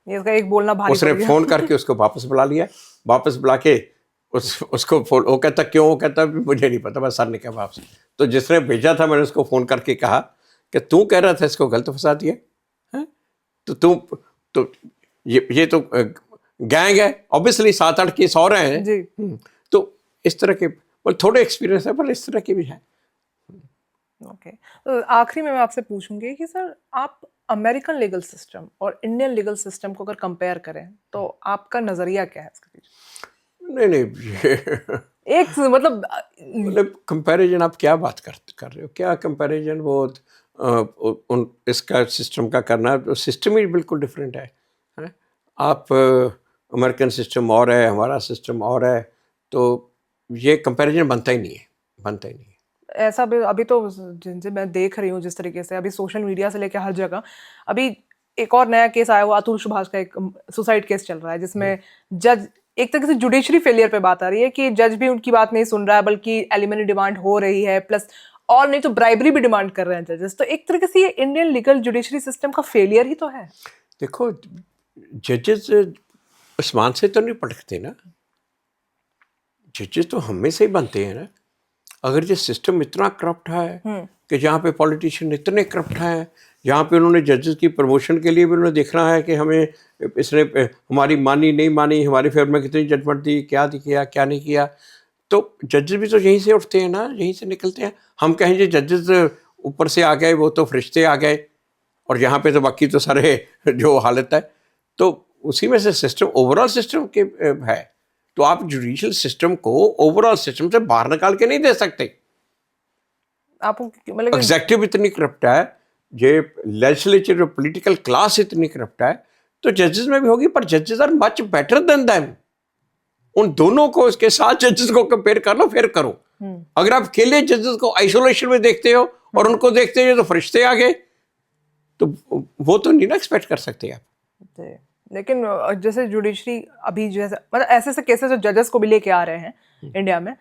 ये उसका एक बोलना भारी उसने फ़ोन करके उसको वापस बुला लिया, वापस बुला के उसको फ़ोन, वो कहता क्यों? वो कहता मुझे नहीं पता, बस सर ने कहा वापस। तो जिसने भेजा था मैंने उसको फ़ोन करके कहा कि तू कह रहा था इसको गलत फंसा दिया है, तो ये तो गैंग है, ऑब्वियसली 7-8 केस और हैं। तो इस तरह के थोड़े एक्सपीरियंस है, पर इस तरह के भी है। ओके। तो आखिरी में मैं आपसे पूछूंगी कि सर आप अमेरिकन लीगल सिस्टम और इंडियन लीगल सिस्टम को अगर कंपेयर करें तो आपका नजरिया क्या है इसके पीछे? नहीं एक मतलब कंपैरिजन आप क्या बात कर रहे हो? क्या कंपैरिजन? वो इसका सिस्टम का करना, सिस्टम ही बिल्कुल डिफरेंट है? आप अमेरिकन सिस्टम और है, हमारा सिस्टम और है, तो ये कंपैरिजन बनता ही नहीं है। ऐसा भी अभी तो जिनसे मैं देख रही हूँ जिस तरीके से अभी सोशल मीडिया से लेकर हर जगह, अभी एक और नया केस आया हुआ अतुल सुभाष का, एक सुसाइड केस चल रहा है जिसमें जज, एक तरीके से जुडिशरी फेलियर पे बात आ रही है कि जज भी उनकी बात नहीं सुन रहा है, बल्कि एलिमनी डिमांड हो रही है, प्लस और नहीं तो ब्राइबरी भी डिमांड कर रहे हैं जजेस। तो एक तरीके से ये इंडियन लीगल जुडिशरी सिस्टम का फेलियर ही तो है। देखो जजेस आसमान से तो नहीं पटकते ना, जजेस तो हमें से ही बनते हैं ना। अगर ये सिस्टम इतना करप्ट है कि जहाँ पे पॉलिटिशियन इतने करप्ट हैं, जहाँ पे उन्होंने जजेस की प्रमोशन के लिए भी उन्होंने देखना है कि हमें इसने हमारी मानी नहीं मानी, हमारे फेवर में कितनी जजमेंट दी, क्या किया क्या नहीं किया, तो जजेस भी तो यहीं से उठते हैं ना, यहीं से निकलते हैं। हम कहें जी जजेस ऊपर से आ गए, वो तो फरिश्ते आ गए, और यहाँ पे तो बाकी तो सारे जो हालत है, तो उसी में से सिस्टम ओवरऑल सिस्टम के है। तो आप जुडिशियल सिस्टम को ओवरऑल सिस्टम से बाहर निकाल के नहीं दे सकते। आपको मतलब एग्जेक्टिव इतनी करप्ट है, ये लेजिस्लेचर पॉलिटिकल क्लास इतनी करप्ट है, तो जजेस में भी होगी, पर जजेस are much better than them. उन दोनों को, इसके साथ जजेस को कंपेयर कर लो, फिर करो। अगर आप अकेले जजेस को आइसोलेशन में देखते हो और उनको देखते हो तो फरिश्ते आ गए, तो वो तो नहीं ना एक्सपेक्ट कर सकते आप। लेकिन जैसे जुडिशरी अभी जैसे मतलब ऐसे ऐसे केसेस जो जजेस को भी लेके आ रहे हैं इंडिया में,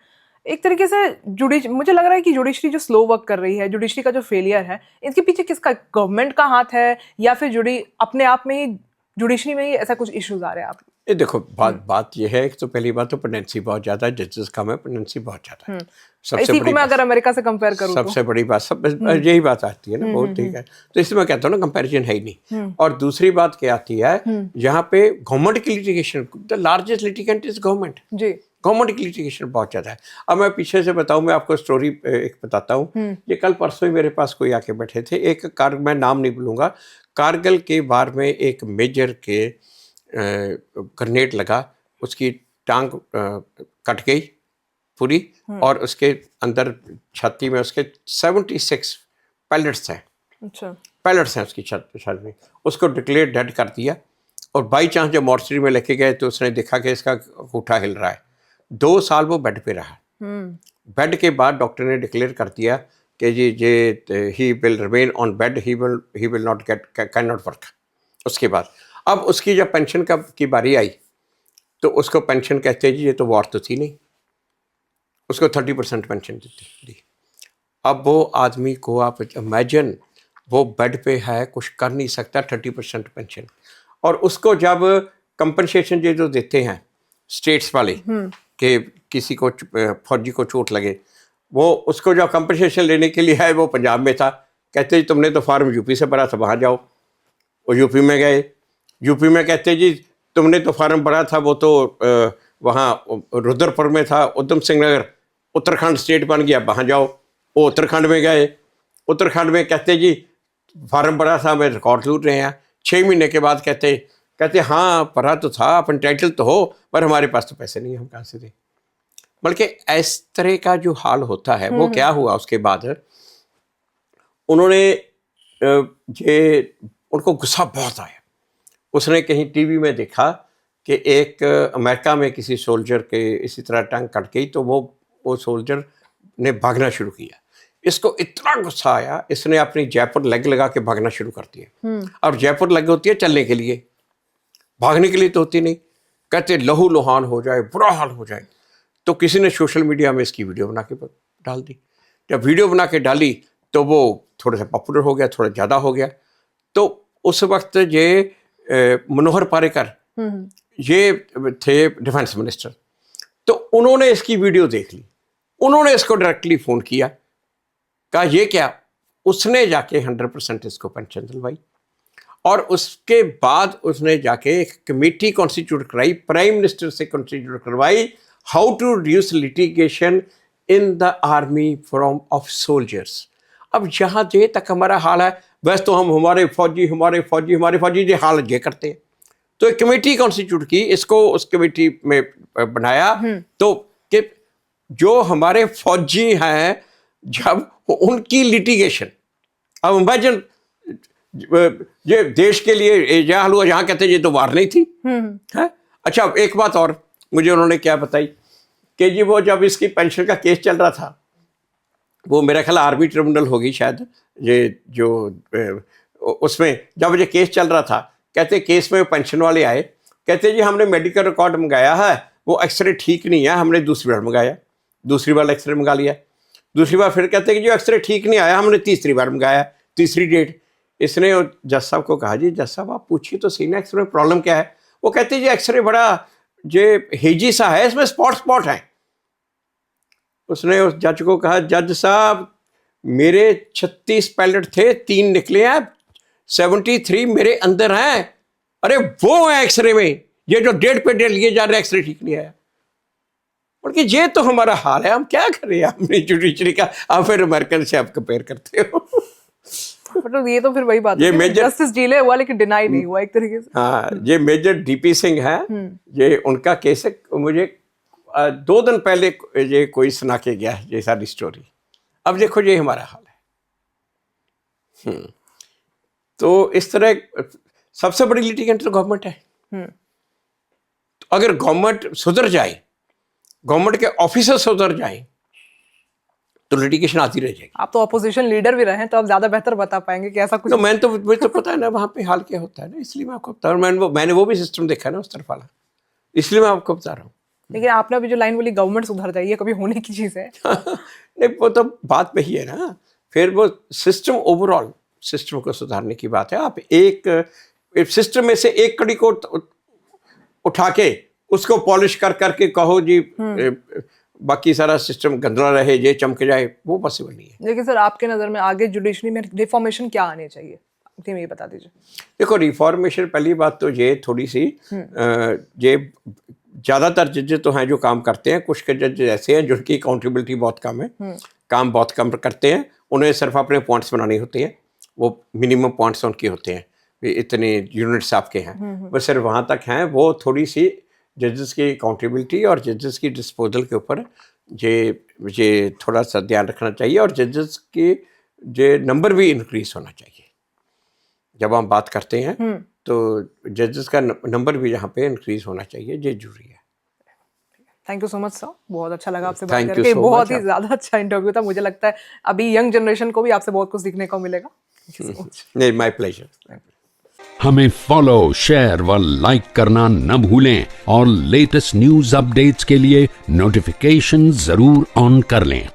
एक तरीके से मुझे लग रहा है कि जुडिशरी जो स्लो वर्क कर रही है, जुडिशरी का जो फेलियर है, इसके पीछे किसका, गवर्नमेंट का हाथ है या फिर अपने आप में ही जुडिशरी में ही ऐसा कुछ इश्यूज आ रहे हैं? आप ये देखो बात ये है कि तो पहली बात तो पेंडेंसी बहुत ज़्यादा है, जजेस कम है, पेंडेंसी बहुत ज़्यादा है। सबसे बड़ी, मैं अगर अमेरिका से कंपेयर करूँ सबसे बड़ी बात यही बात आती है ना, बहुत ठीक है। तो इसलिए मैं कहता हूँ ना कंपैरिजन है ही नहीं। और दूसरी बात क्या आती है, यहाँ पे गवर्नमेंट की litigation, the largest litigant is government जी, गवर्नमेंट की लिटिगेशन बहुत ज़्यादा है। अब मैं पीछे से बताऊँ, मैं आपको स्टोरी एक बताता हूँ। ये कल परसों ही मेरे पास कोई आके बैठे थे, एक मैं नाम नहीं बोलूँगा, कारगिल के बार में एक मेजर के ग्रेनेड लगा, उसकी टांग कट गई पूरी, और उसके अंदर छाती में उसके 76 पैलेट्स हैं। अच्छा, पैलेट्स हैं उसकी छाती में। उसको डिक्लेयर डेड कर दिया, और बाई चांस जब मॉर्चरी में लेके गए तो उसने देखा कि इसका अंगूठा हिल रहा है। 2 साल वो बेड पे रहा। बेड के बाद डॉक्टर ने डिक्लेयर कर दिया कि जी ये he will remain on bed, he will not gate, can not work. उसके बाद अब उसकी जब पेंशन की बारी आई तो उसको पेंशन कहते हैं जी ये तो वॉर तो थी नहीं, उसको 30% पेंशन दी। अब वो आदमी को आप इमेजिन, वो बेड पे है, कुछ कर नहीं सकता, 30% पेंशन, और उसको जब कंपनसेशन ये जो देते हैं स्टेट्स वाले कि किसी को फौजी को चोट लगे, वो उसको जब कंपनसेशन लेने के लिए है, वो पंजाब में था, कहते जी तुमने तो फार्म यूपी से भरा था, वहाँ जाओ। वो यूपी में गए, यूपी में कहते जी तुमने तो फार्म भरा था, वो तो वहाँ रुद्रपुर में था, उधम सिंह नगर, उत्तराखंड स्टेट बन गया, वहाँ जाओ। वो उत्तराखंड में गए, उत्तराखंड में कहते जी फार्म भरा था, मैं रिकॉर्ड लूट रहे हैं। 6 महीने के बाद कहते हाँ भरा तो था, अपन टाइटल तो हो, पर हमारे पास तो पैसे नहीं, हम कहाँ से दें। बल्कि इस तरह का जो हाल होता है, वो क्या हुआ उसके बाद उन्होंने ये, उनको गुस्सा बहुत आया। उसने कहीं टीवी में देखा कि एक अमेरिका में किसी सोल्जर के इसी तरह टंग कट गई, तो वो सोल्जर ने भागना शुरू किया। इसको इतना गुस्सा आया, इसने अपनी जयपुर लेग लगा के भागना शुरू कर दिया। और जयपुर लेग होती है चलने के लिए, भागने के लिए तो होती नहीं। कहते लहू लुहान हो जाए, बुरा हाल हो जाए। तो किसी ने सोशल मीडिया में इसकी वीडियो बना के डाल दी। जब वीडियो बना के डाली तो वो थोड़ा सा पॉपुलर हो गया, थोड़ा ज़्यादा हो गया। तो उस वक्त ये मनोहर पारिकर ये थे डिफेंस मिनिस्टर, तो उन्होंने इसकी वीडियो देख ली, उन्होंने इसको डायरेक्टली फ़ोन किया, कहा ये क्या। उसने जाके 100% इसको पेंशन दिलवाई, और उसके बाद उसने जाके एक कमेटी कॉन्स्टिट्यूट कराई, प्राइम मिनिस्टर से कॉन्स्टिट्यूट करवाई, how to reduce litigation in the army from of soldiers. अब जहाँ जे तक हमारा हाल है, वैसे तो हम हमारे फौजी ये हाल ये करते हैं। तो एक कमेटी कॉन्स्टिट्यूट की, इसको उस कमेटी में बनाया, तो कि जो हमारे फौजी हैं, जब उनकी लिटिगेशन, अब इमेजिन ये देश के लिए यह हाल हुआ, जहाँ कहते हैं ये तो वार नहीं थी है। अच्छा, एक बात और मुझे उन्होंने क्या बताई कि जी वो जब इसकी पेंशन का केस चल रहा था, वो मेरा ख्याल आर्मी ट्रिब्यूनल होगी शायद, ये जो उसमें जब ये केस चल रहा था, कहते केस में पेंशन वाले आए, कहते जी हमने मेडिकल रिकॉर्ड मंगाया है, वो एक्सरे ठीक नहीं है, हमने दूसरी बार मंगाया, दूसरी बार एक्सरे मंगा लिया, दूसरी बार फिर कहते कि जो एक्सरे ठीक नहीं आया, हमने तीसरी बार मंगाया, तीसरी डेट। इसने जज साहब को कहा जी जज साहब आप पूछिए तो सही ना एक्सरे में प्रॉब्लम क्या है। वो कहते जी एक्सरे बड़ा जे हेजी सा है, इसमें स्पॉट हैं। उसने उस जज को कहा जज साहब मेरे 36 पैलेट थे, 3 निकले हैं, 73 मेरे अंदर हैं। अरे वो है एक्सरे में, ये जो डेट पे डेट लिए जा रहे एक्सरे ठीक नहीं आया। बल्कि ये तो हमारा हाल है, हम क्या करें अपनी जुडिशरी का। आप फिर अमेरिकन से आप कंपेयर करते हो। मतलब ये तो फिर वही बात है, जस्टिस डिले हुआ लेकिन डिनाई नहीं हुआ एक तरीके से। हाँ, ये मेजर डीपी सिंह है, ये उनका केस है। मुझे 2 दिन पहले ये कोई सुना के गया ये सारी स्टोरी। अब देखो ये हमारा हाल है। तो इस तरह सबसे बड़ी लिटिगेंट तो गवर्नमेंट है। तो अगर गवर्नमेंट सुधर जाए, गवर्नमेंट के ऑफिसर सुधर जाए, तो लिटिगेशन आती रह जाएगी। आप तो अपोजिशन लीडर भी रहे हैं, तो आप ज्यादा बेहतर बता पाएंगे कि ऐसा कुछ। तो मुझे तो पता है ना वहाँ पे हाल क्या होता है ना, इसलिए मैं आपको बता रहा हूँ। मैंने वो भी सिस्टम देखा ना उस तरफ वाला, इसलिए मैं आपको बता रहा हूँ। लेकिन आपने अभी जो लाइन बोली गवर्नमेंट सुधर जाइए, कभी होने की चीज है। नहीं, वो तो बात वही है ना, फिर वो सिस्टम, ओवरऑल सिस्टम को सुधारने की बात है। आप एक सिस्टम में से एक कड़ी को उठा के उसको पॉलिश करके कहो जी बाकी सारा सिस्टम गंदा रहे, ये चमक जाए, वो पॉसिबल नहीं है। लेकिन सर आपके नज़र में आगे जुडिशरी में रिफॉर्मेशन क्या आने चाहिए, ये बता दीजिए। देखो रिफॉर्मेशन, पहली बात तो ये थोड़ी सी ये ज़्यादातर जजेस तो हैं जो काम करते हैं, कुछ के जज ऐसे हैं जिनकी अकाउंटेबिलिटी बहुत कम है, काम बहुत कम करते हैं, उन्हें सिर्फ अपने पॉइंट्स बनाने होते हैं, वो मिनिमम पॉइंट्स उनके होते हैं, इतने यूनिट्स आपके हैं, बस सिर्फ वहाँ तक हैं। वो थोड़ी सी जजेस की अकाउंटेबिलिटी और जजेस की डिस्पोजल के ऊपर ये थोड़ा सा ध्यान रखना चाहिए, और जजेस के जो नंबर भी इंक्रीज होना चाहिए। जब हम बात करते हैं तो जजेस का नंबर भी यहाँ पे इंक्रीज होना चाहिए, ये जरूरी है। Thank you so much sir, बहुत अच्छा लगा आपसे बात Thank you करके, so बहुत much. ही ज्यादा अच्छा इंटरव्यू था। मुझे लगता है अभी यंग जनरेशन को भी आपसे बहुत कुछ सीखने को मिलेगा। Thank you so much. नहीं, माय प्लेजर। हमें फॉलो, शेयर व लाइक करना न भूलें और लेटेस्ट न्यूज अपडेट्स के लिए नोटिफिकेशन जरूर ऑन कर लें।